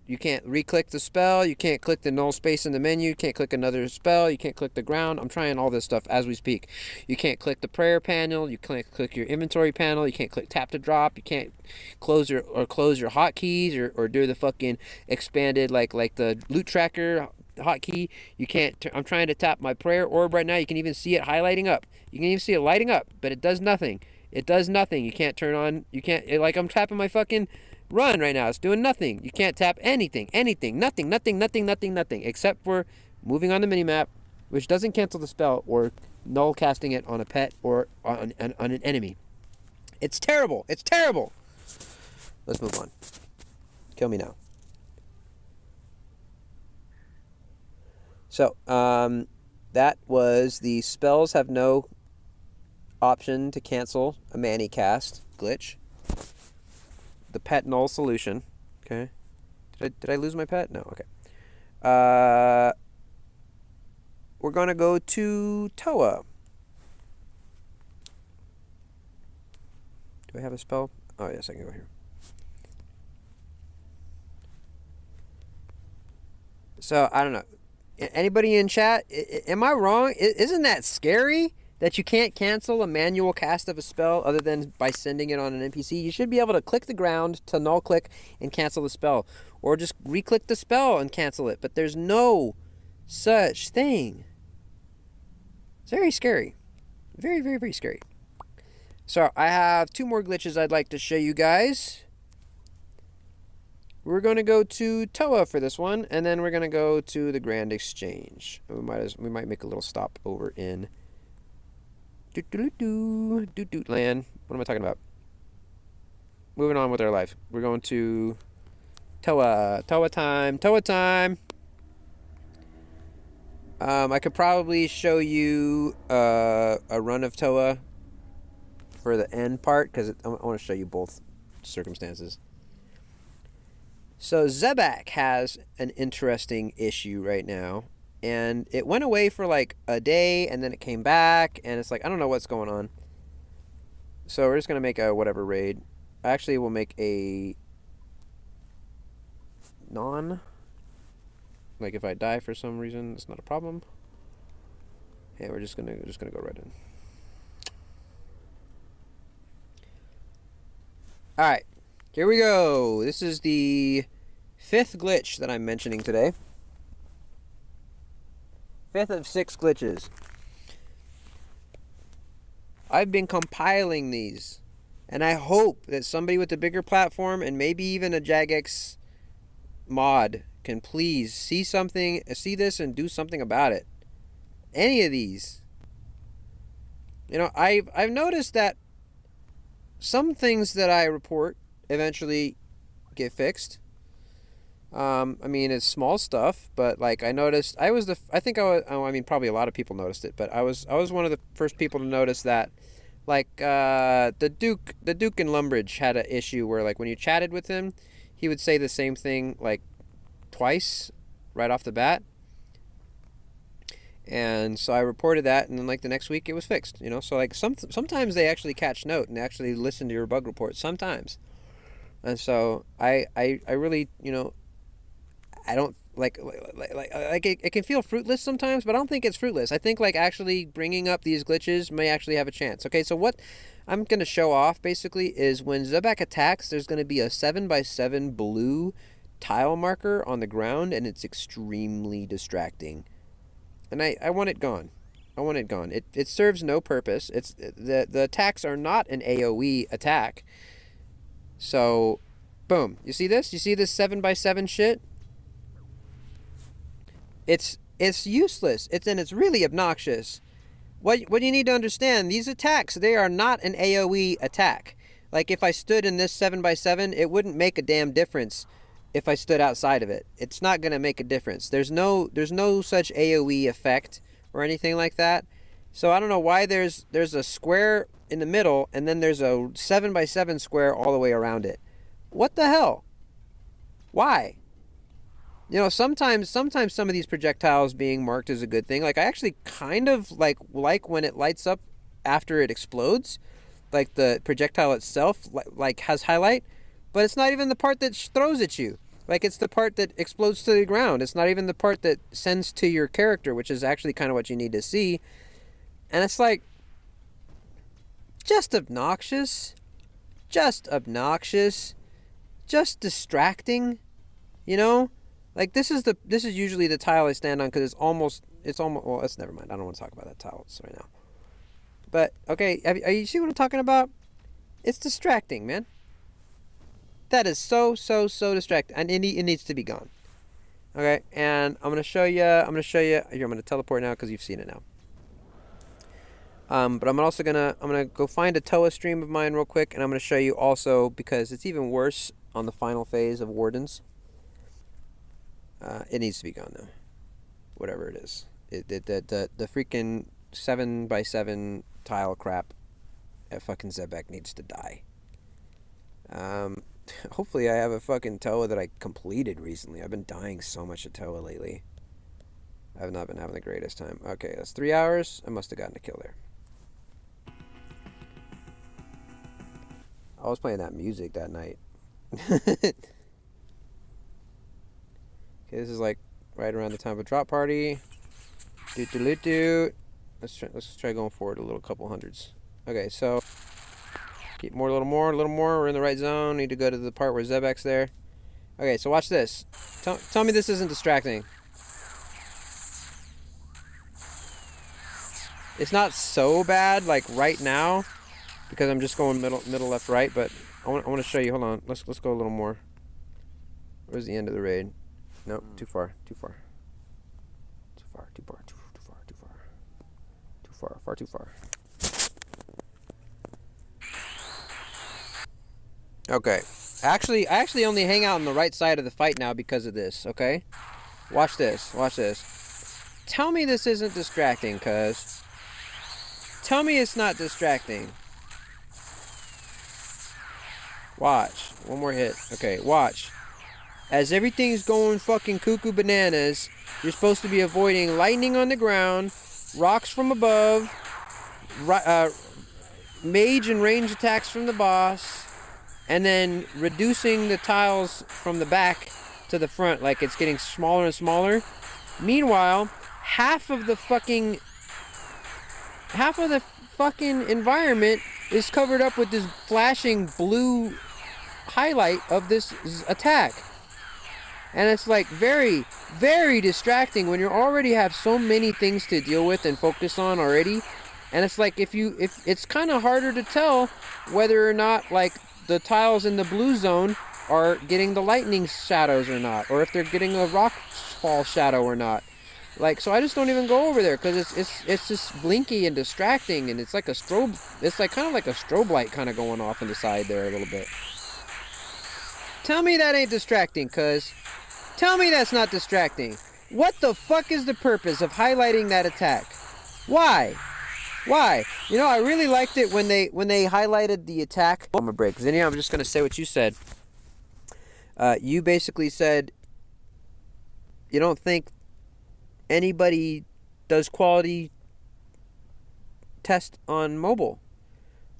Speaker 1: re-click the spell. You can't click the null space in the menu. You can't click another spell. You can't click the ground. I'm trying all this stuff as we speak. You can't click the prayer panel. You can't click your inventory panel. You can't click tap to drop. You can't close your hotkeys or do the fucking expanded like the loot tracker hotkey. You can't. I'm trying to tap my prayer orb right now. You can even see it highlighting up. You can even see it lighting up, but it does nothing. It does nothing. You can't turn on. You can't. Like I'm tapping my fucking run right now. It's doing nothing. You can't tap anything, nothing, except for moving on the minimap, which doesn't cancel the spell, or null casting it on a pet or on an enemy. It's terrible. It's terrible. Let's move on. Kill me now. So, that was the spells have no option to cancel a Manny cast glitch. The pet null solution. Okay. Did I lose my pet? No. Okay. We're gonna go to Toa. Do I have a spell? Oh yes, I can go here. So I don't know. Anybody in chat? Am I wrong? Isn't that scary? That you can't cancel a manual cast of a spell other than by sending it on an NPC. You should be able to click the ground to null click and cancel the spell. Or just re-click the spell and cancel it. But there's no such thing. It's very scary. Very, very, very scary. So I have 2 more glitches I'd like to show you guys. We're going to go to Toa for this one. And then we're going to go to the Grand Exchange. We might make a little stop over in land. What am I talking about? Moving on with our life. We're going to Toa. Toa time. Toa time. I could probably show you a run of Toa for the end part because I want to show you both circumstances. So Zebak has an interesting issue right now. And it went away for like a day, and then it came back, and it's like, I don't know what's going on. So we're just going to make a whatever raid. Actually, we'll make a non. Like if I die for some reason, it's not a problem. Yeah, we're just gonna go right in. All right, here we go. This is the 5th glitch that I'm mentioning today. 5th of 6 glitches. I've been compiling these, and I hope that somebody with a bigger platform and maybe even a Jagex mod can please see this and do something about it. Any of these. You know, I've noticed that some things that I report eventually get fixed. I mean, it's small stuff, but like I noticed, I mean, probably a lot of people noticed it, but I was one of the first people to notice that, like, the Duke in Lumbridge had an issue where, like, when you chatted with him, he would say the same thing, like, twice right off the bat. And so I reported that, and then, like, the next week it was fixed, you know? So, like, sometimes they actually catch note and actually listen to your bug report, sometimes. And so I really, you know, I don't like it can feel fruitless sometimes, but I don't think it's fruitless. I think like actually bringing up these glitches may actually have a chance. Okay, so what I'm going to show off basically is when Zebak attacks, there's going to be a 7x7 blue tile marker on the ground, and it's extremely distracting. And I want it gone. I want it gone. It serves no purpose. It's the attacks are not an AoE attack. So, boom. You see this? You see this 7x7 shit? It's useless. It's really obnoxious. What you need to understand, these attacks, they are not an AoE attack. Like if I stood in this 7x7, it wouldn't make a damn difference if I stood outside of it. It's not going to make a difference. There's no such AoE effect or anything like that. So I don't know why there's a square in the middle and then there's a 7x7 square all the way around it. What the hell? Why? You know, sometimes some of these projectiles being marked is a good thing. Like I actually kind of like when it lights up after it explodes, like the projectile itself like has highlight, but it's not even the part that throws at you. Like it's the part that explodes to the ground. It's not even the part that sends to your character, which is actually kind of what you need to see. And it's like just obnoxious, just distracting, you know? Like this is usually the tile I stand on because it's almost well, that's never mind. I don't want to talk about that tile right now. But okay, are you see what I'm talking about? It's distracting, man. That is so distracting, and it needs to be gone. Okay, and I'm gonna show you. Here, I'm gonna teleport now because you've seen it now. But I'm gonna go find a TOA stream of mine real quick, and I'm gonna show you also, because it's even worse on the final phase of Wardens. It needs to be gone now. Whatever it is. The freaking 7x7 tile crap at fucking Zebek needs to die. Hopefully I have a fucking TOA that I completed recently. I've been dying so much at TOA lately. I've not been having the greatest time. Okay, that's 3 hours. I must have gotten a kill there. I was playing that music that night. Okay, this is like right around the time of a drop party. Let's try going forward a little, couple hundreds. Okay, so keep more, a little more. We're in the right zone. Need to go to the part where Zebek's there. Okay, so watch this. Tell me this isn't distracting. It's not so bad like right now, because I'm just going middle, left, right. But I want to show you. Hold on. Let's go a little more. Where's the end of the raid? Nope, too far. Too far. Okay. I actually only hang out on the right side of the fight now because of this, okay? Watch this. Tell me this isn't distracting, cuz. Tell me it's not distracting. Watch. One more hit. Okay, watch. As everything's going fucking cuckoo bananas, you're supposed to be avoiding lightning on the ground, rocks from above, mage and range attacks from the boss, and then reducing the tiles from the back to the front, like it's getting smaller and smaller. Meanwhile, half of the fucking environment is covered up with this flashing blue highlight of this attack. And it's like very, very distracting when you already have so many things to deal with and focus on already. And it's like if it's kind of harder to tell whether or not like the tiles in the blue zone are getting the lightning shadows or not, or if they're getting a rock fall shadow or not. Like, so I just don't even go over there because it's just blinky and distracting, and it's like a strobe. It's like kind of like a strobe light kind of going off on the side there a little bit. Tell me that ain't distracting, cuz. Tell me that's not distracting. What the fuck is the purpose of highlighting that attack? Why? You know, I really liked it when they highlighted the attack. I'm gonna break, because anyhow, I'm just gonna say what you said. You basically said you don't think anybody does quality test on mobile.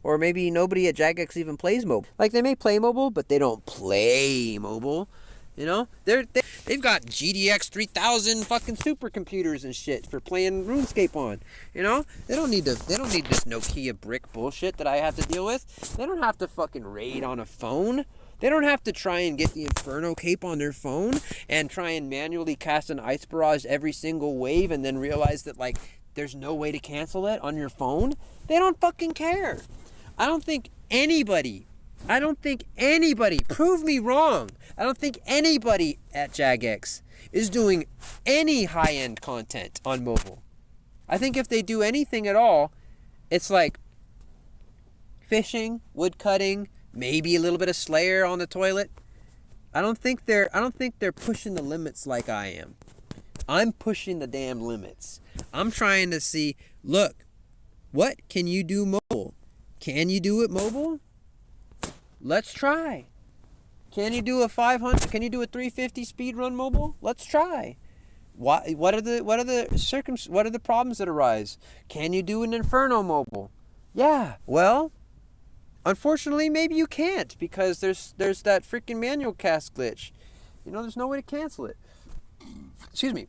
Speaker 1: Or maybe nobody at Jagex even plays mobile. Like, they may play mobile, but they don't play mobile. You know? They've got GDX 3000 fucking supercomputers and shit for playing RuneScape on. You know? They don't need this Nokia brick bullshit that I have to deal with. They don't have to fucking raid on a phone. They don't have to try and get the Inferno cape on their phone and try and manually cast an Ice Barrage every single wave and then realize that, like, there's no way to cancel it on your phone. They don't fucking care. I don't think anybody, prove me wrong, I don't think anybody at Jagex is doing any high-end content on mobile. I think if they do anything at all, it's like fishing, wood cutting, maybe a little bit of Slayer on the toilet. I don't think they're pushing the limits like I am. I'm pushing the damn limits. I'm trying to see, look, what can you do mobile? Can you do it mobile? Let's try. Can you do a 500? Can you do a 350 speed run mobile? Let's try. What are the problems that arise? Can you do an Inferno mobile? Yeah. Well, unfortunately, maybe you can't because there's that freaking manual cast glitch. You know, there's no way to cancel it. Excuse me.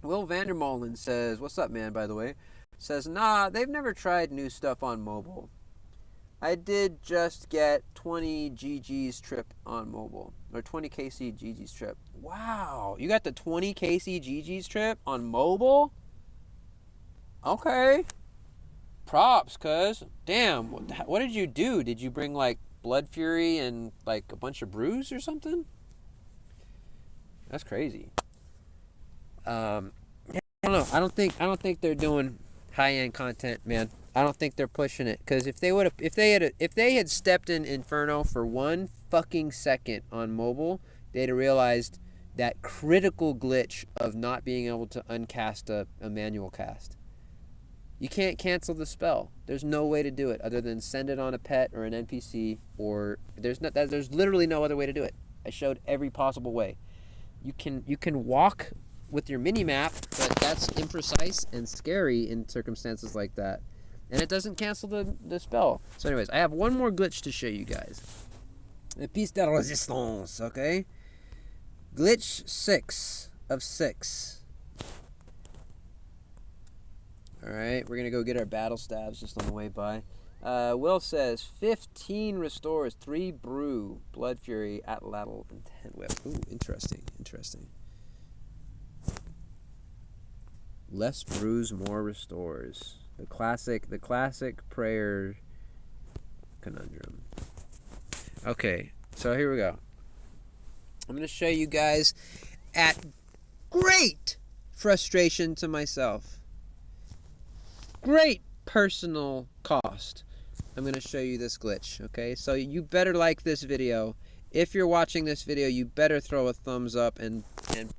Speaker 1: Will Vandermolen says, "What's up, man? By the way." Says, nah, they've never tried new stuff on mobile. I did just get 20 GG's trip on mobile. Or 20 KC GG's trip. Wow, you got the 20 KC GG's trip on mobile? Okay. Props, cuz. Damn, what did you do? Did you bring, like, Blood Fury and, like, a bunch of brews or something? That's crazy. I don't know. I don't think they're doing high-end content, man. I don't think they're pushing it, because if they had stepped in Inferno for 1 fucking second on mobile, they'd have realized that critical glitch of not being able to uncast a manual cast. You can't cancel the spell. There's no way to do it other than send it on a pet or an NPC, or there's literally no other way to do it. I showed every possible way. You can walk with your mini map, but that's imprecise and scary in circumstances like that. And it doesn't cancel the spell. So anyways, I have one more glitch to show you guys. A piece de resistance, okay? Glitch 6 of 6. Alright, we're gonna go get our battle stabs just on the way by. Will says 15 restores, 3 brew, blood fury, atlatl, and 10 whip. Ooh, interesting. Less brews, more restores. The classic prayer conundrum. Okay, so here we go. I'm gonna show you guys at great frustration to myself. Great personal cost. I'm going to show you this glitch, okay? So you better like this video. If you're watching this video, you better throw a thumbs up and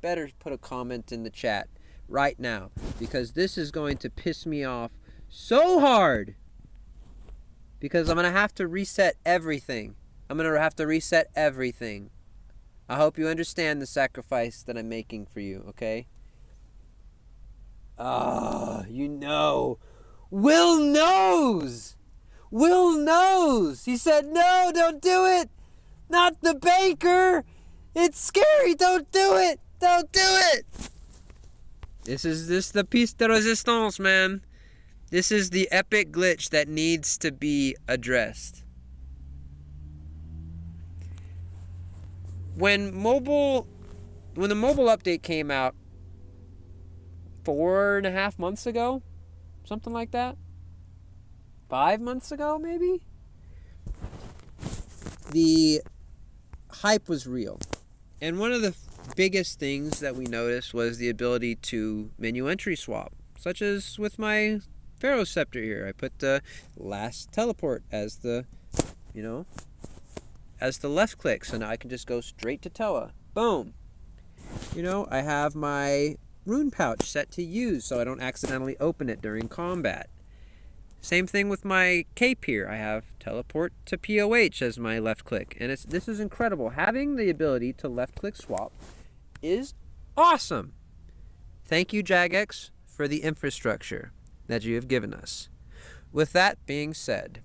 Speaker 1: better put a comment in the chat right now, because this is going to piss me off so hard, because I'm going to have to reset everything. I hope you understand the sacrifice that I'm making for you, okay? You know. Will knows! He said, no, don't do it! Not the banker! It's scary, don't do it! This is the piece de resistance, man. This is the epic glitch that needs to be addressed. When the mobile update came out 4.5 months ago, something like that, 5 months ago maybe, the hype was real. And one of the biggest things that we noticed was the ability to menu entry swap, such as with my Pharaoh Scepter here. I put the last teleport as the left click, so now I can just go straight to Toa. Boom. I have my rune pouch set to use so I don't accidentally open it during combat. Same thing with my cape here. I have teleport to POH as my left click, and this is incredible. Having the ability to left click swap is awesome. Thank you, Jagex, for the infrastructure that you have given us. With that being said,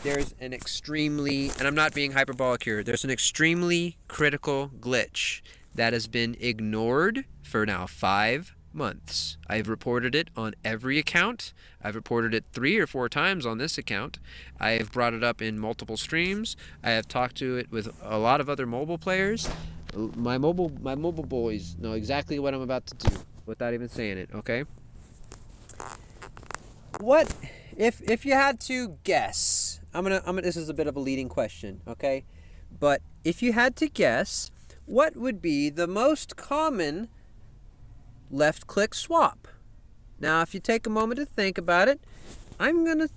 Speaker 1: there's an extremely, and I'm not being hyperbolic here, there's an extremely critical glitch that has been ignored for now 5 months. I've reported it on every account. I've reported it 3 or 4 times on this account. I have brought it up in multiple streams. I have talked to it with a lot of other mobile players. My mobile boys know exactly what I'm about to do without even saying it, okay? What if you had to guess? I'm gonna this is a bit of a leading question, okay? But if you had to guess, what would be the most common left click swap? Now, if you take a moment to think about it, I'm gonna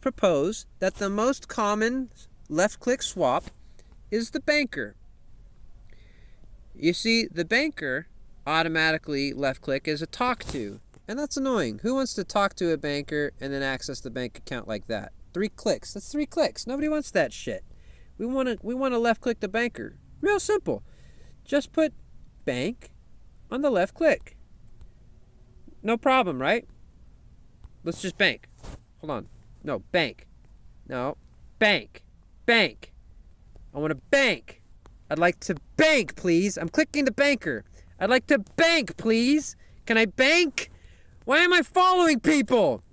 Speaker 1: propose that the most common left click swap is the banker. You see, the banker automatically left click is a talk to, and that's annoying. Who wants to talk to a banker and then access the bank account like that? 3 clicks. That's 3 clicks. Nobody wants that shit. We want to left click the banker. Real simple. Just put bank on the left click. No problem, right? Let's just bank. Hold on. No, bank. No, bank. Bank. I want to bank. I'd like to bank, please. I'm clicking the banker. I'd like to bank, please. Can I bank? Why am I following people?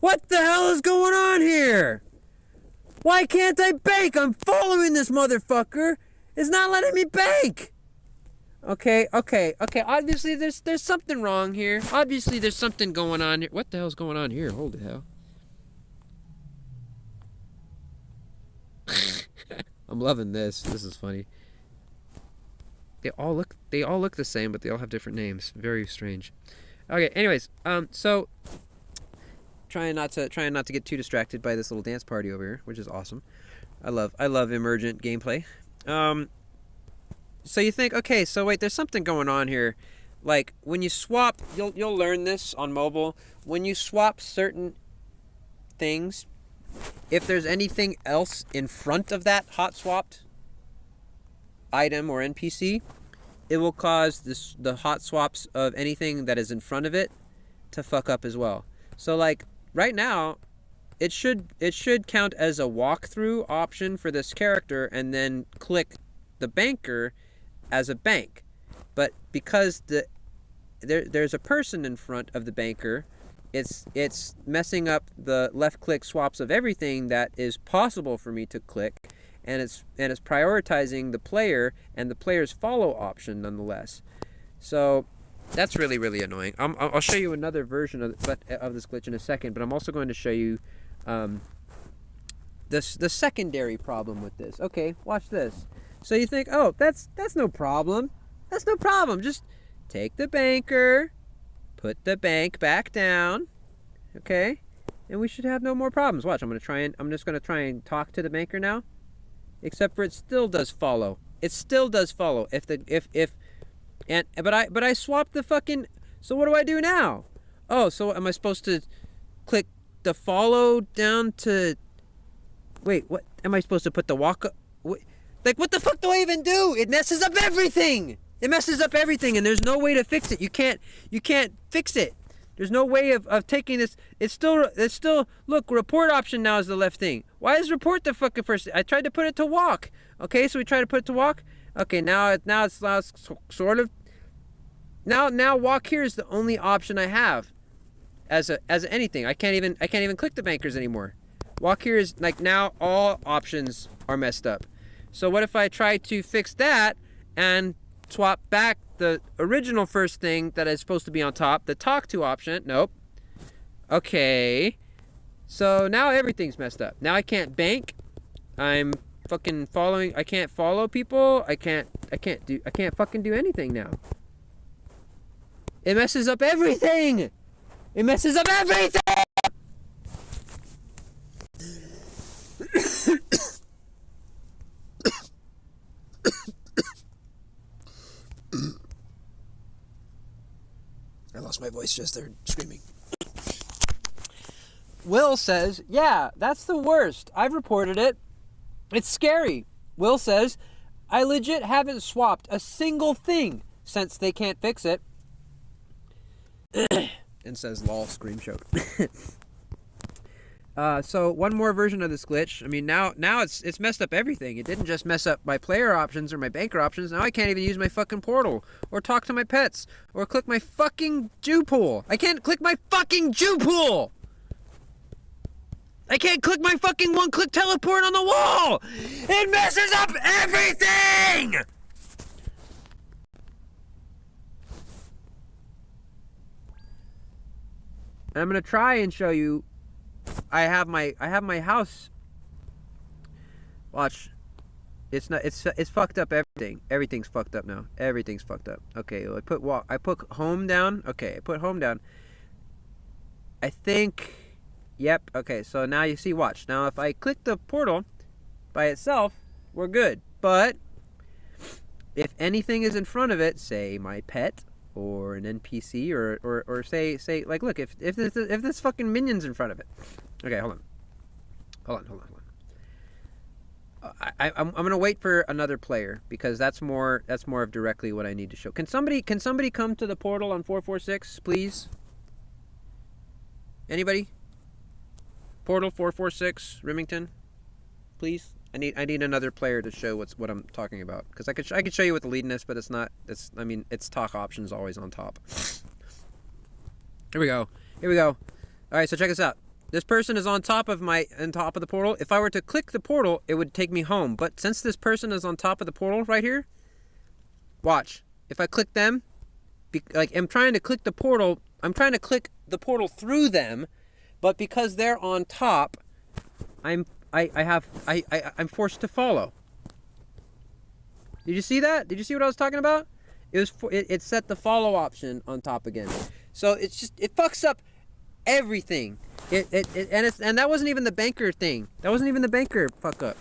Speaker 1: What the hell is going on here? Why can't I bank? I'm following this motherfucker. It's not letting me bank. Okay. Obviously, there's something wrong here. Obviously, there's something going on here. What the hell's going on here? Holy hell. I'm loving this. This is funny. They all look the same, but they all have different names. Very strange. Okay. Anyways, so trying not to get too distracted by this little dance party over here, which is awesome. I love emergent gameplay. So you think, okay, so wait, there's something going on here. Like when you swap, you'll learn this on mobile. When you swap certain things, if there's anything else in front of that hot swapped item or NPC, it will cause the hot swaps of anything that is in front of it to fuck up as well. So like right now, it should count as a walkthrough option for this character, and then click the banker as a bank. But because there's a person in front of the banker, it's messing up the left click swaps of everything that is possible for me to click, and it's prioritizing the player and the player's follow option nonetheless. So that's really, really annoying. I'll show you another version of this glitch in a second, but I'm also going to show you the secondary problem with this. Okay, watch this. So you think, oh, that's no problem. That's no problem. Just take the banker, put the bank back down, okay, and we should have no more problems. Watch, I'm just gonna try and talk to the banker now. Except for it still does follow. It still does follow. But I swapped the fucking. So what do I do now? Oh, so am I supposed to click the follow down to? Wait, what? Am I supposed to put the walk? Like, what the fuck do I even do? It messes up everything. It messes up everything, and there's no way to fix it. You can't fix it. There's no way of taking this. It's still look, report option now is the left thing. Why is report the fucking first? I tried to put it to walk. Okay, so we tried to put it to walk. Okay, now it's sort of. Now walk here is the only option I have as anything. I can't even click the bankers anymore. Walk here is like now all options are messed up. So what if I try to fix that and swap back the original first thing that is supposed to be on top, the talk to option? Nope. Okay. So now everything's messed up. Now I can't bank. I'm fucking following. I can't follow people. I can't fucking do anything now. It messes up everything. It messes up everything. I lost my voice just there screaming. Will says, yeah, that's the worst. I've reported it. It's scary. Will says, I legit haven't swapped a single thing since they can't fix it. And says, lol, scream choke. So one more version of this glitch. I mean, now it's messed up everything. It didn't just mess up my player options or my banker options. Now I can't even use my fucking portal or talk to my pets or click my fucking Jew pool. I can't click my fucking Jew pool. I can't click my fucking one-click teleport on the wall. It messes up everything. And I'm gonna try and show you. I have my house. Watch. It's fucked up everything. Everything's fucked up now. Everything's fucked up. Okay, I put home down. Okay, I put home down. I think yep. Okay, so now you see, watch. Now if I click the portal by itself, we're good. But if anything is in front of it, say my pet or an NPC or say like, look, if this fucking minion's in front of it. Okay, hold on. I'm gonna wait for another player because that's more of directly what I need to show. Can somebody come to the portal on 446, please? Anybody? Portal 446, Remington, please. I need another player to show what I'm talking about, because I could show you what the leading is, but it's not. It's talk options always on top. Here we go. All right, so check this out. This person is on top of the portal. If I were to click the portal, it would take me home. But since this person is on top of the portal right here, watch. If I click them, I'm trying to click the portal. I'm trying to click the portal through them, but because they're on top, I'm forced to follow. Did you see that? Did you see what I was talking about? It set the follow option on top again. So it's just, it fucks up everything. And that wasn't even the banker thing. That wasn't even the banker fuck up.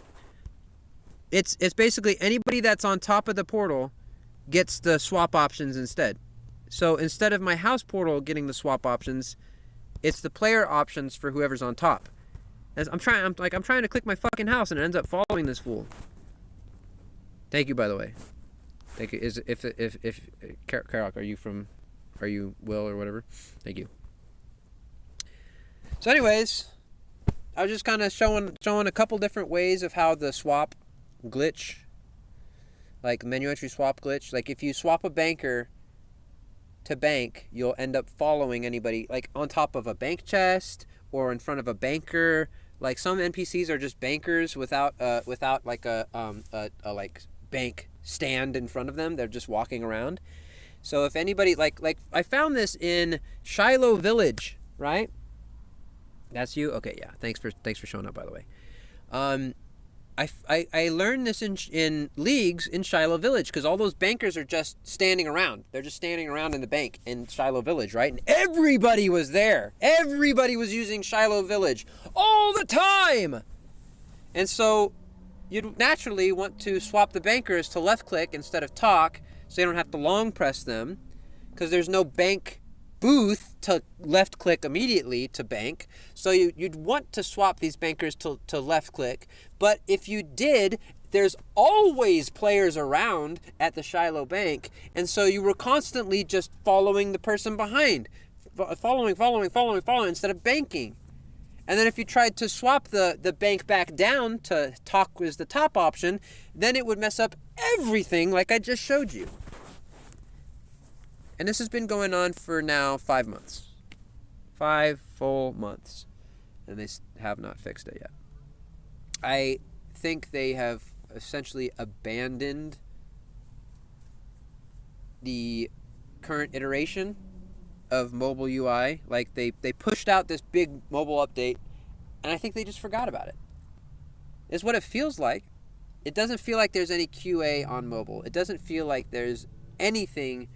Speaker 1: It's basically anybody that's on top of the portal gets the swap options instead. So instead of my house portal getting the swap options, it's the player options for whoever's on top. As I'm trying to click my fucking house and it ends up following this fool. Thank you, by the way. Thank you. If Karok, are you Will or whatever? Thank you. So anyways, I was just kind of showing a couple different ways of how the swap glitch, like menu entry swap glitch, like if you swap a banker to bank, you'll end up following anybody like on top of a bank chest or in front of a banker. Like some NPCs are just bankers without like a like bank stand in front of them. They're just walking around. So if anybody like I found this in Shiloh Village, right? That's you? Okay, yeah. Thanks for showing up, by the way. I learned this in leagues in Shiloh Village because all those bankers are just standing around. They're just standing around in the bank in Shiloh Village, right? And everybody was there. Everybody was using Shiloh Village all the time. And so you'd naturally want to swap the bankers to left click instead of talk so you don't have to long press them because there's no bank booth to left click immediately to bank. So you'd want to swap these bankers to left click. But if you did, there's always players around at the Shiloh Bank. And so you were constantly just following the person behind. Following instead of banking. And then if you tried to swap the bank back down to talk as the top option, then it would mess up everything like I just showed you. And this has been going on for now 5 months. 5 full months. And they have not fixed it yet. I think they have essentially abandoned the current iteration of mobile UI. Like they pushed out this big mobile update and I think they just forgot about it. It's what it feels like. It doesn't feel like there's any QA on mobile. It doesn't feel like there's anything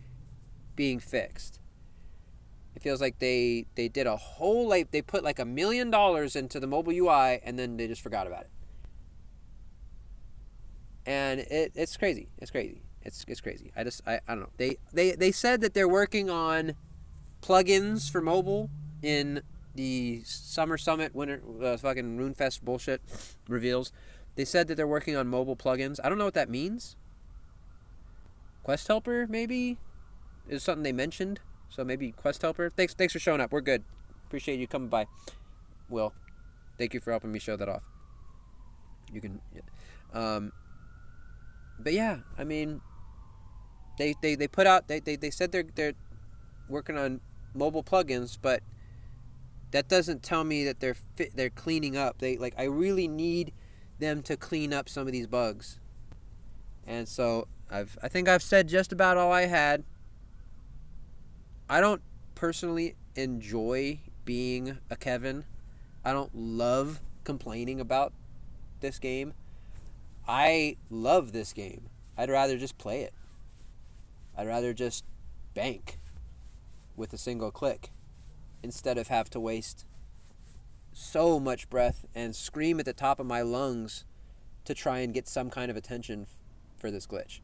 Speaker 1: being fixed. It feels like they did a whole, like they put like $1 million into the mobile UI and then they just forgot about it. And it's crazy. It's crazy. It's crazy. I don't know. They said that they're working on plugins for mobile in the Summer Summit winter fucking RuneFest bullshit reveals. They said that they're working on mobile plugins. I don't know what that means. Quest Helper maybe is something they mentioned. So maybe Quest Helper. Thanks for showing up. We're good. Appreciate you coming by. Will, thank you for helping me show that off. You can. Yeah. But yeah, I mean, they put out they said they're working on mobile plugins, but that doesn't tell me that they're cleaning up. I really need them to clean up some of these bugs. And so I think I've said just about all I had. I don't personally enjoy being a Kevin. I don't love complaining about this game. I love this game. I'd rather just play it. I'd rather just bank with a single click instead of have to waste so much breath and scream at the top of my lungs to try and get some kind of attention for this glitch.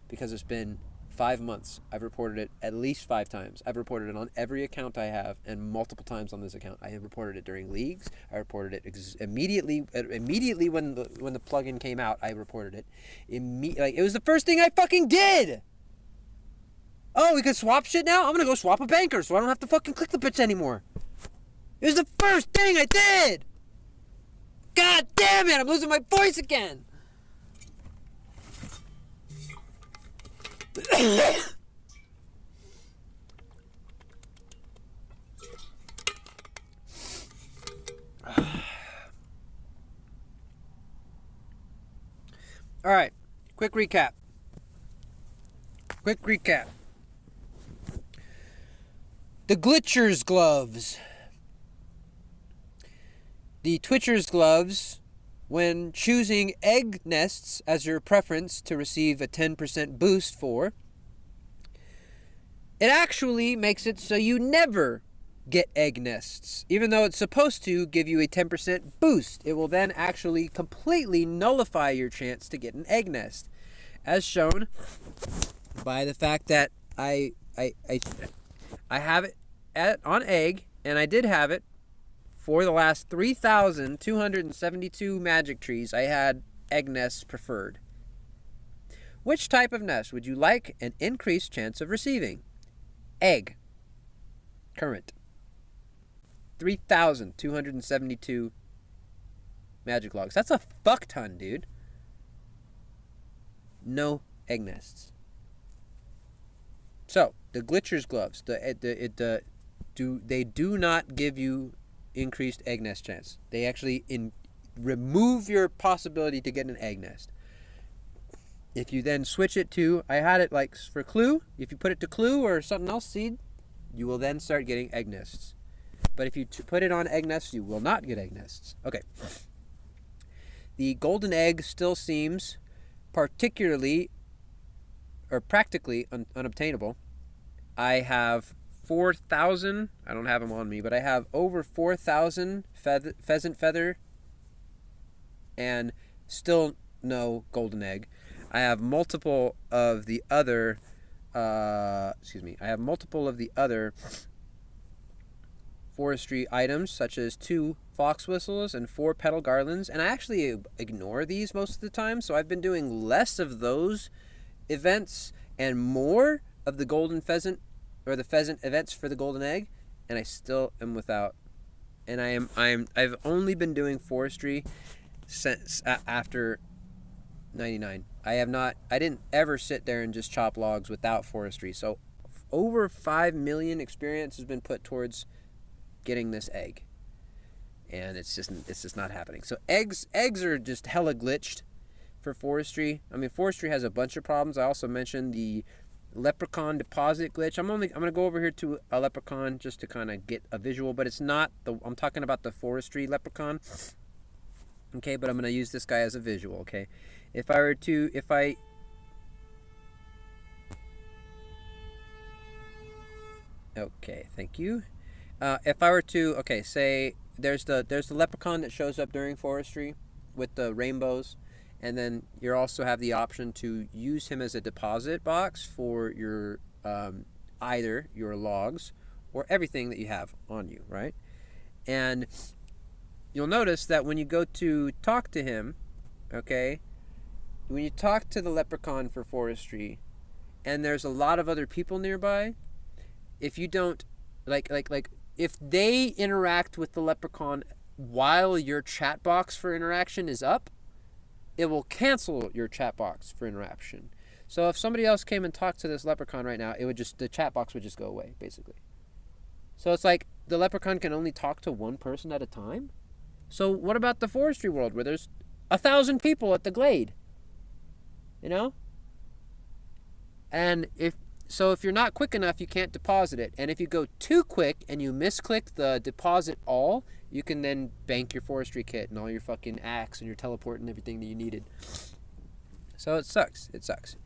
Speaker 1: Because it's been 5 months. I've reported it at least 5 times. I've reported it on every account I have and multiple times on this account. I have reported it during leagues. I reported it immediately when the plugin came out. I reported it. It was the first thing I fucking did. Oh, we can swap shit now? I'm gonna go swap a banker so I don't have to fucking click the bitch anymore. It was the first thing I did. God damn it! I'm losing my voice again. All right, quick recap. The Glitcher's gloves. The Twitcher's gloves, when choosing egg nests as your preference to receive a 10% boost for, it actually makes it so you never get egg nests. Even though it's supposed to give you a 10% boost, it will then actually completely nullify your chance to get an egg nest, as shown by the fact that I have it on egg, and I did have it for the last 3,272 magic trees. I had egg nests preferred. Which type of nest would you like an increased chance of receiving? Egg. Current. 3,272 magic logs. That's a fuck ton, dude. No egg nests. So, the Glitcher's gloves, they do not give you increased egg nest chance. They actually remove your possibility to get an egg nest. If you then switch it to, I had it like for clue, if you put it to clue or something else, seed, you will then start getting egg nests. But if you put it on egg nests, you will not get egg nests. Okay. The golden egg still seems particularly or practically unobtainable. I have 4,000, I don't have them on me, but I have over 4,000 pheasant feather and still no golden egg. I have multiple of the other forestry items, such as 2 fox whistles and 4 petal garlands, and I actually ignore these most of the time, so I've been doing less of those events and more of the golden pheasant or the pheasant events for the golden egg, and I still am without. And I've only been doing forestry since after 99. I didn't ever sit there and just chop logs without forestry. So over 5 million experience has been put towards getting this egg, and it's just not happening. So eggs are just hella glitched for forestry. I mean, forestry has a bunch of problems. I also mentioned the leprechaun deposit glitch. I'm gonna go over here to a leprechaun just to kind of get a visual, but it's not I'm talking about the forestry leprechaun. Okay, but I'm gonna use this guy as a visual. Okay, okay, thank you. If I were to, okay, say there's the leprechaun that shows up during forestry with the rainbows, and then you also have the option to use him as a deposit box for your either your logs or everything that you have on you, right? And you'll notice that when you go to talk to him, okay, when you talk to the leprechaun for forestry, and there's a lot of other people nearby, if you don't like if they interact with the leprechaun while your chat box for interaction is up, it will cancel your chat box for interaction. So if somebody else came and talked to this leprechaun right now, the chat box would just go away, basically. So it's like the leprechaun can only talk to one person at a time. So what about the forestry world where there's 1,000 people at the glade? You know? And if you're not quick enough, you can't deposit it. And if you go too quick and you misclick the deposit all, you can then bank your forestry kit and all your fucking axe and your teleport and everything that you needed. So it sucks. It sucks.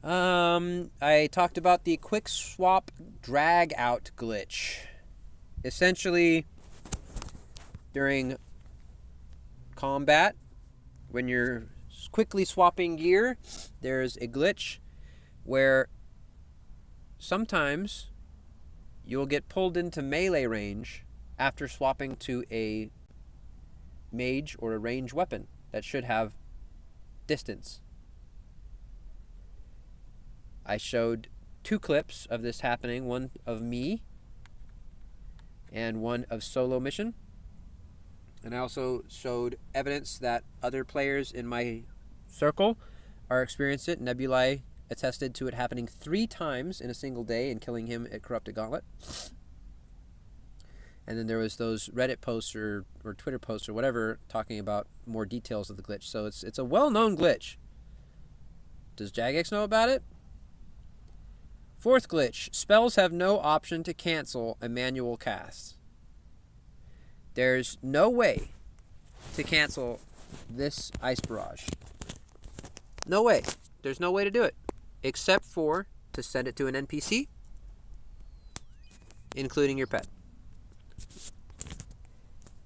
Speaker 1: I talked about the quick swap drag out glitch. Essentially, during combat, when you're quickly swapping gear, there's a glitch where sometimes you'll get pulled into melee range after swapping to a mage or a ranged weapon that should have distance. I showed 2 clips of this happening, one of me and one of solo mission. And I also showed evidence that other players in my circle are experiencing it. Nebulae attested to it happening 3 times in a single day and killing him at Corrupted Gauntlet. And then there was those Reddit posts or Twitter posts or whatever talking about more details of the glitch. So it's a well-known glitch. Does Jagex know about it? 4th glitch. Spells have no option to cancel a manual cast. There's no way to cancel this Ice Barrage. No way. There's no way to do it. Except for to send it to an NPC including your pet.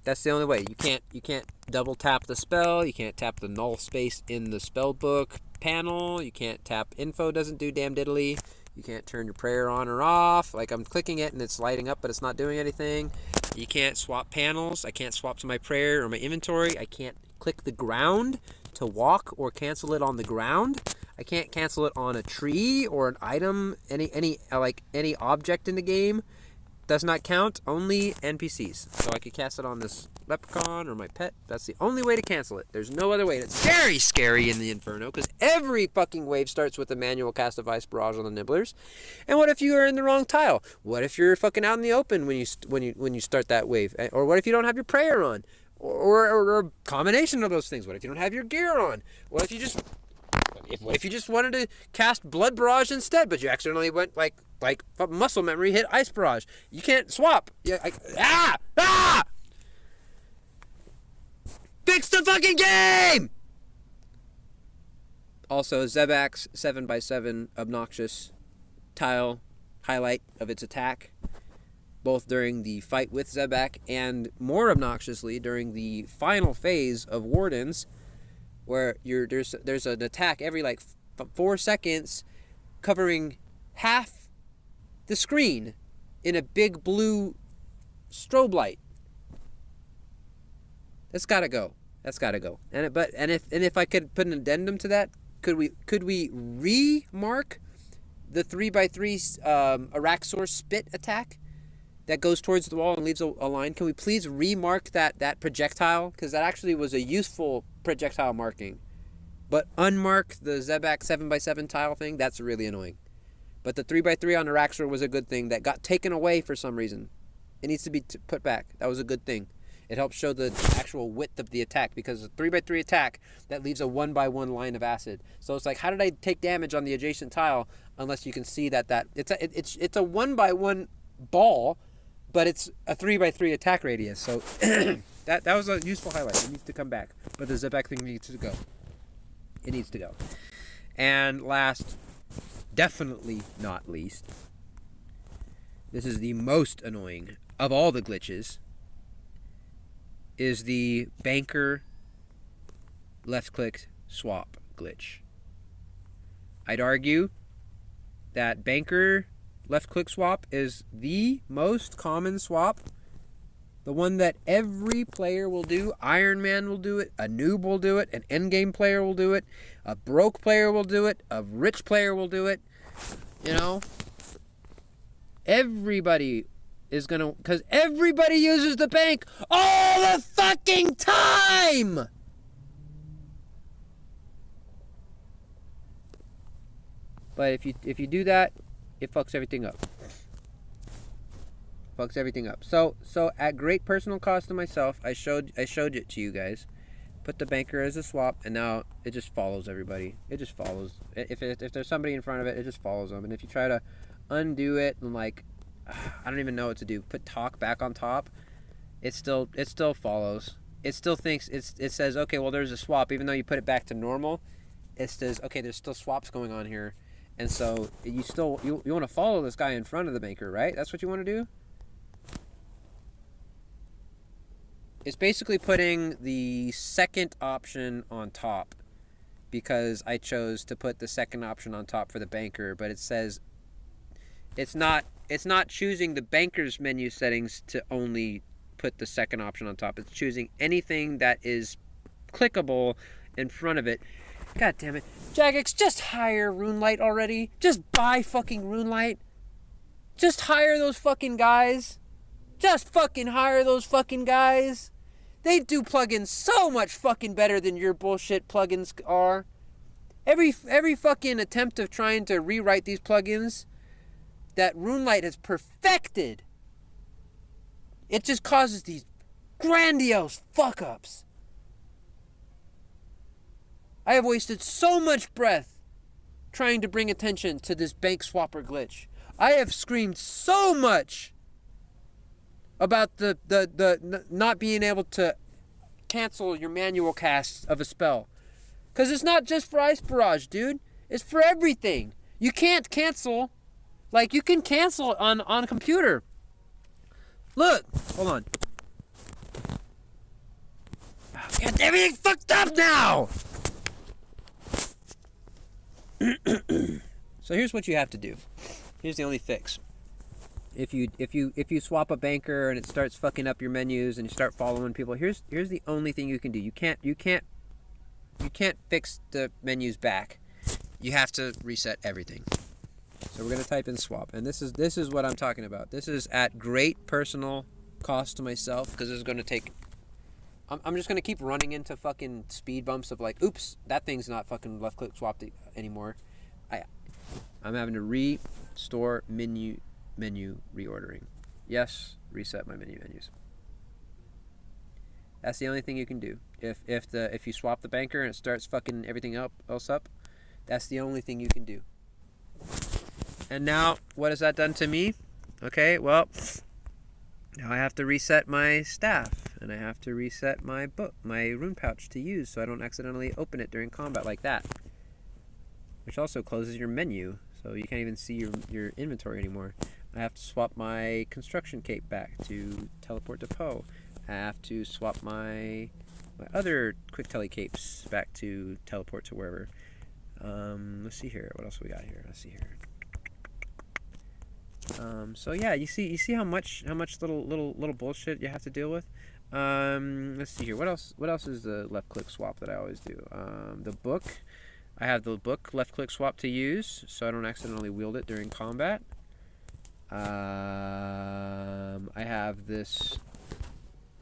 Speaker 1: That's the only way. You can't double tap the spell. You can't tap the null space in the spell book panel. You can't tap info, doesn't do damn diddly. You can't turn your prayer on or off. Like, I'm clicking it and it's lighting up, but it's not doing anything. You can't swap panels. I can't swap to my prayer or my inventory. I can't click the ground to walk or cancel it on the ground. I can't cancel it on a tree or an item, any object in the game. Does not count, only NPCs. So I could cast it on this leprechaun or my pet. That's the only way to cancel it. There's no other way. It's very scary in the Inferno, because every fucking wave starts with a manual cast of Ice Barrage on the Nibblers. And what if you are in the wrong tile? What if you're fucking out in the open when you start that wave? Or what if you don't have your prayer on? Or a combination of those things. What if you don't have your gear on? What if you just wanted to cast Blood Barrage instead, but you accidentally went like muscle memory hit Ice Barrage? You can't swap. Fix the fucking game! Also, Zebak's 7x7 obnoxious tile highlight of its attack, both during the fight with Zebak and more obnoxiously during the final phase of Wardens, where there's an attack every 4 seconds covering half the screen in a big blue strobe light. That's gotta go. And if I could put an addendum to that, could we remark the 3x3 Araxor spit attack that goes towards the wall and leaves a line? Can we please remark that projectile? Because that actually was a useful projectile marking. But unmark the Zebak 7x7 tile thing, that's really annoying. But the 3x3 on Araxor was a good thing that got taken away for some reason. It needs to be put back. That was a good thing. It helps show the actual width of the attack, because a 3x3 attack that leaves a 1x1 line of acid. So it's like, how did I take damage on the adjacent tile unless you can see that it's a 1x1 ball, but it's a 3x3 attack radius. So that was a useful highlight. It needs to come back. But the Zebak thing needs to go. It needs to go. And last, definitely not least, this is the most annoying of all the glitches, is the banker left-click swap glitch. I'd argue that banker left-click swap is the most common swap, the one that every player will do. Iron Man will do it, a noob will do it, an endgame player will do it, a broke player will do it, a rich player will do it. You know, everybody is gonna, because everybody uses the bank all the fucking time. But if you do that, it fucks everything up. So at great personal cost to myself, I showed it to you guys. Put the banker as a swap, and now it just follows everybody. It just follows. If there's somebody in front of it, it just follows them. And if you try to undo it and I don't even know what to do, put talk back on top, it still follows. It still thinks it says, okay, well, there's a swap, even though you put it back to normal. It says, okay, there's still swaps going on here, and so you want to follow this guy in front of the banker, right? That's what you want to do. It's basically putting the second option on top, because I chose to put the second option on top for the banker, but it says it's not choosing the banker's menu settings to only put the second option on top. It's choosing anything that is clickable in front of it. God damn it. Jagex, just hire RuneLite already. Just buy fucking RuneLite. Just hire those fucking guys. Just fucking hire those fucking guys. They do plugins so much fucking better than your bullshit plugins are. Every fucking attempt of trying to rewrite these plugins that RuneLite has perfected, it just causes these grandiose fuck-ups. I have wasted so much breath trying to bring attention to this bank swapper glitch. I have screamed so much about the not being able to cancel your manual casts of a spell. Because it's not just for Ice Barrage, dude. It's for everything. You can't cancel. You can cancel on computer. Look! Hold on. Got everything fucked up now! So here's what you have to do. Here's the only fix. If you swap a banker and it starts fucking up your menus and you start following people, here's the only thing you can do. You can't fix the menus back. You have to reset everything. So we're gonna type in swap, and this is what I'm talking about. This is at great personal cost to myself because this is gonna take. I'm just gonna keep running into fucking speed bumps of like, oops, that thing's not fucking left click swapped anymore. I'm having to restore menu reordering. Yes, reset my menus. That's the only thing you can do. If you swap the banker and it starts fucking everything else up, that's the only thing you can do. And now, what has that done to me? Okay, well, now I have to reset my staff, and I have to reset my rune pouch to use so I don't accidentally open it during combat like that. Which also closes your menu, so you can't even see your inventory anymore. I have to swap my construction cape back to teleport to Poe. I have to swap my other quick tele capes back to teleport to wherever. Let's see here. What else we got here? Let's see here. So yeah, you see how much little bullshit you have to deal with. Let's see here. What else is the left click swap that I always do? The book. I have the book left click swap to use so I don't accidentally wield it during combat. I have this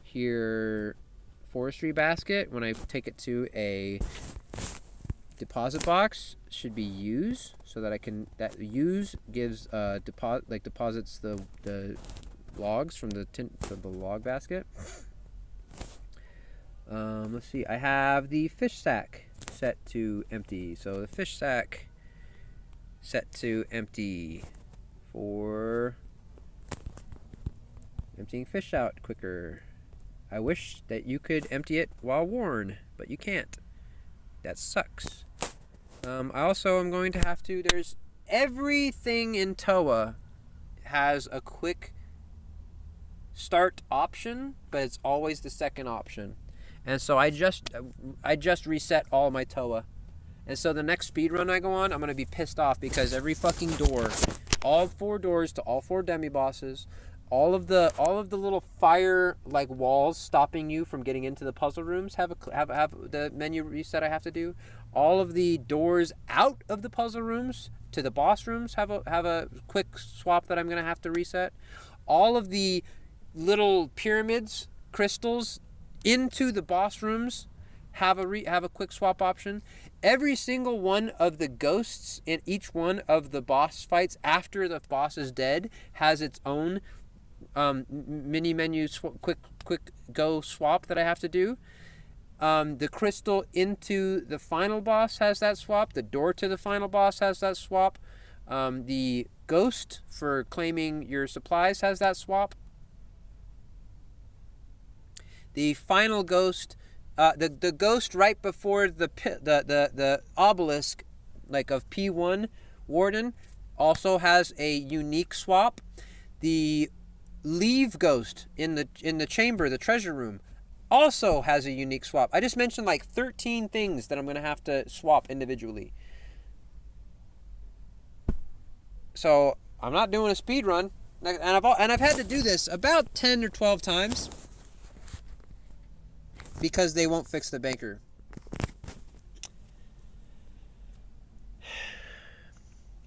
Speaker 1: here forestry basket. When I take it to a deposit box, should be use, so that that use gives deposits the logs from the log basket. Let's see. I have the fish sack set to empty. So the fish sack set to empty for emptying fish out quicker. I wish that you could empty it while worn, but you can't. That sucks. I also am going to have to, there's everything in TOA has a quick start option, but it's always the second option. And so I just reset all my TOA. And so the next speed run I go on, I'm going to be pissed off because every fucking door, all 4 doors to all 4 demi-bosses, all of the little fire like walls stopping you from getting into the puzzle rooms have the menu reset I have to do. All of the doors out of the puzzle rooms to the boss rooms have a quick swap that I'm going to have to reset. All of the little pyramids, crystals into the boss rooms have a quick swap option. Every single one of the ghosts in each one of the boss fights after the boss is dead has its own mini menu quick go swap that I have to do. The crystal into the final boss has that swap. The door to the final boss has that swap. The ghost for claiming your supplies has that swap. The final ghost, the ghost right before the obelisk, like of P1 Warden, also has a unique swap. The leave ghost in the chamber, the treasure room, also has a unique swap. I just mentioned like 13 things that I'm going to have to swap individually. So I'm not doing a speed run, and I've had to do this about 10 or 12 times because they won't fix the banker.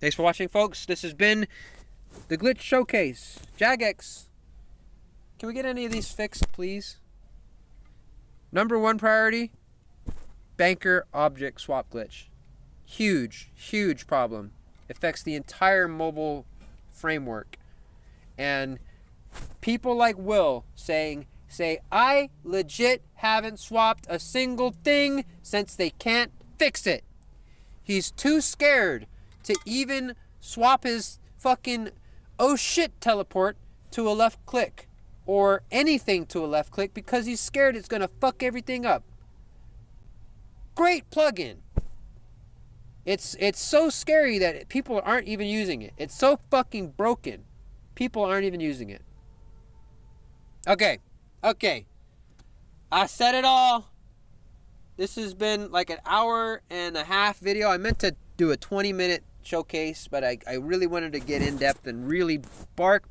Speaker 1: Thanks for watching, folks. This has been the Glitch Showcase. Jagex, can we get any of these fixed, please? Number 1 priority, banker object swap glitch. Huge problem. Affects the entire mobile framework. And people like Will say, I legit haven't swapped a single thing since they can't fix it. He's too scared to even swap his fucking oh shit teleport to a left click or anything to a left click because he's scared it's gonna fuck everything up. Great plugin. It's so scary that people aren't even using it. It's so fucking broken. People aren't even using it. Okay. I said it all. This has been like an hour and a half video. I meant to do a 20-minute showcase, but I really wanted to get in depth and really bark.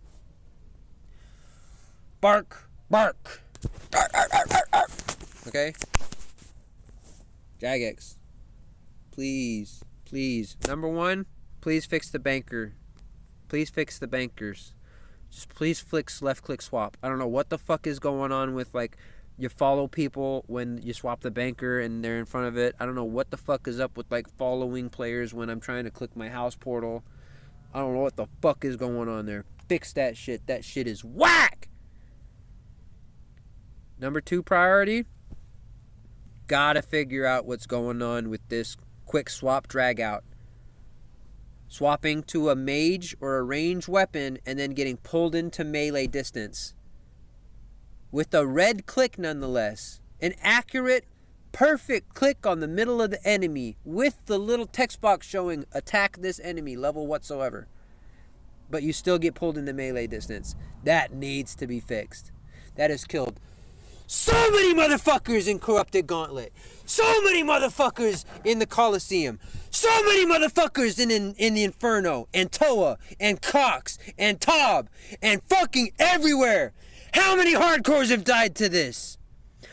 Speaker 1: Okay? Jagex, please. Number one, please fix the banker. Please fix the bankers. Just please left click swap. I don't know what the fuck is going on with, like, you follow people when you swap the banker and they're in front of it. I don't know what the fuck is up with, like, following players when I'm trying to click my house portal. I don't know what the fuck is going on there. Fix that shit. That shit is whack! Number 2 priority, gotta figure out what's going on with this quick swap drag out. Swapping to a mage or a ranged weapon and then getting pulled into melee distance. With a red click nonetheless. An accurate, perfect click on the middle of the enemy with the little text box showing attack this enemy level whatsoever. But you still get pulled into melee distance. That needs to be fixed. That has killed so many motherfuckers in Corrupted Gauntlet. So many motherfuckers in the Coliseum. So many motherfuckers in the Inferno. And Toa. And Cox. And Tob. And fucking everywhere. How many hardcores have died to this?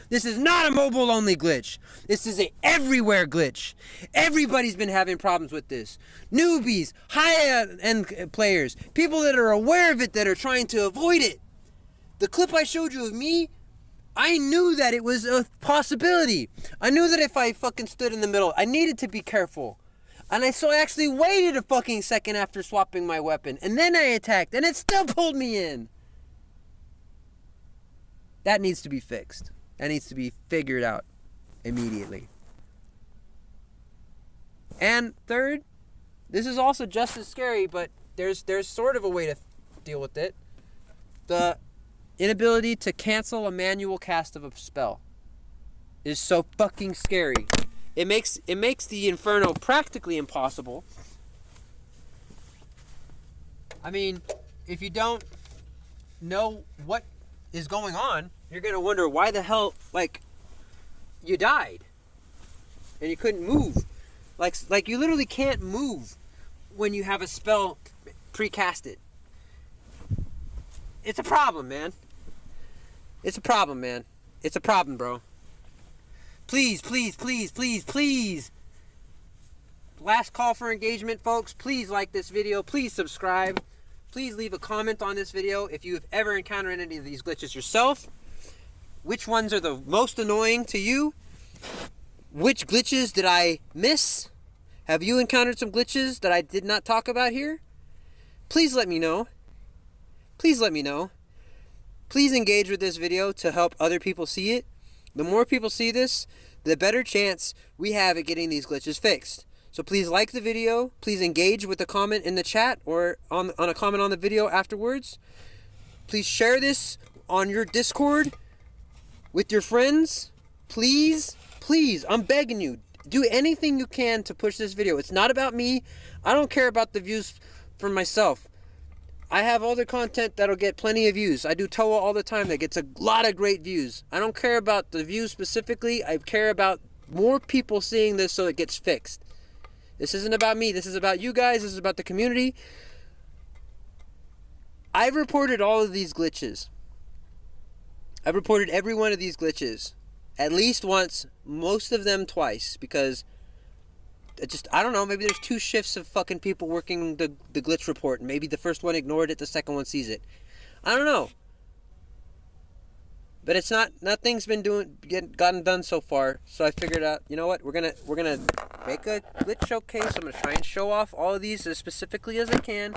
Speaker 1: This is not a mobile only glitch. This is a everywhere glitch. Everybody's been having problems with this. Newbies. High-end players. People that are aware of it that are trying to avoid it. The clip I showed you of me, I knew that it was a possibility. I knew that if I fucking stood in the middle, I needed to be careful. And I actually waited a fucking second after swapping my weapon. And then I attacked. And it still pulled me in. That needs to be fixed. That needs to be figured out immediately. And third, this is also just as scary, but there's sort of a way to deal with it. The inability to cancel a manual cast of a spell is so fucking scary. It makes the Inferno practically impossible. I mean, if you don't know what is going on, you're gonna wonder why the hell, like, you died and you couldn't move. Like you literally can't move when you have a spell precasted. It's a problem, man. It's a problem, man. It's a problem, bro. Please. Last call for engagement, folks. Please like this video. Please subscribe. Please leave a comment on this video if you have ever encountered any of these glitches yourself. Which ones are the most annoying to you? Which glitches did I miss? Have you encountered some glitches that I did not talk about here? Please let me know. Please let me know. Please engage with this video to help other people see it. The more people see this, the better chance we have at getting these glitches fixed. So please like the video. Please engage with a comment in the chat or on a comment on the video afterwards. Please share this on your Discord with your friends. Please, I'm begging you. Do anything you can to push this video. It's not about me. I don't care about the views for myself. I have other content that'll get plenty of views. I do Toa all the time that gets a lot of great views. I don't care about the views specifically. I care about more people seeing this so it gets fixed. This isn't about me. This is about you guys. This is about the community. I've reported all of these glitches. I've reported every one of these glitches at least once, most of them twice, because I don't know, maybe there's 2 shifts of fucking people working the glitch report, and maybe the first one ignored it, the second one sees it. I don't know. But it's nothing's been gotten done so far, so I figured out, you know what, we're gonna make a glitch showcase. I'm gonna try and show off all of these as specifically as I can.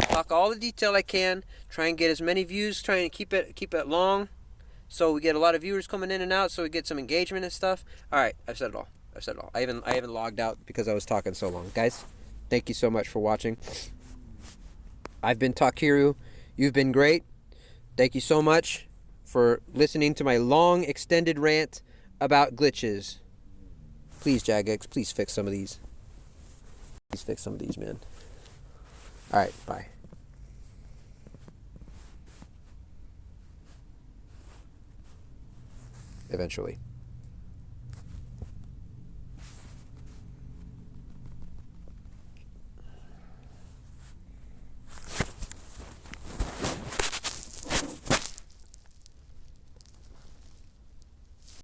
Speaker 1: Talk all the detail I can, try and get as many views, try and keep it long, so we get a lot of viewers coming in and out, so we get some engagement and stuff. Alright, I've said it all. I haven't logged out because I was talking so long. Guys, thank you so much for watching. I've been Takiru. You've been great. Thank you so much for listening to my long extended rant about glitches. Please, Jagex, please fix some of these. Please fix some of these, man. Alright, bye. eventually.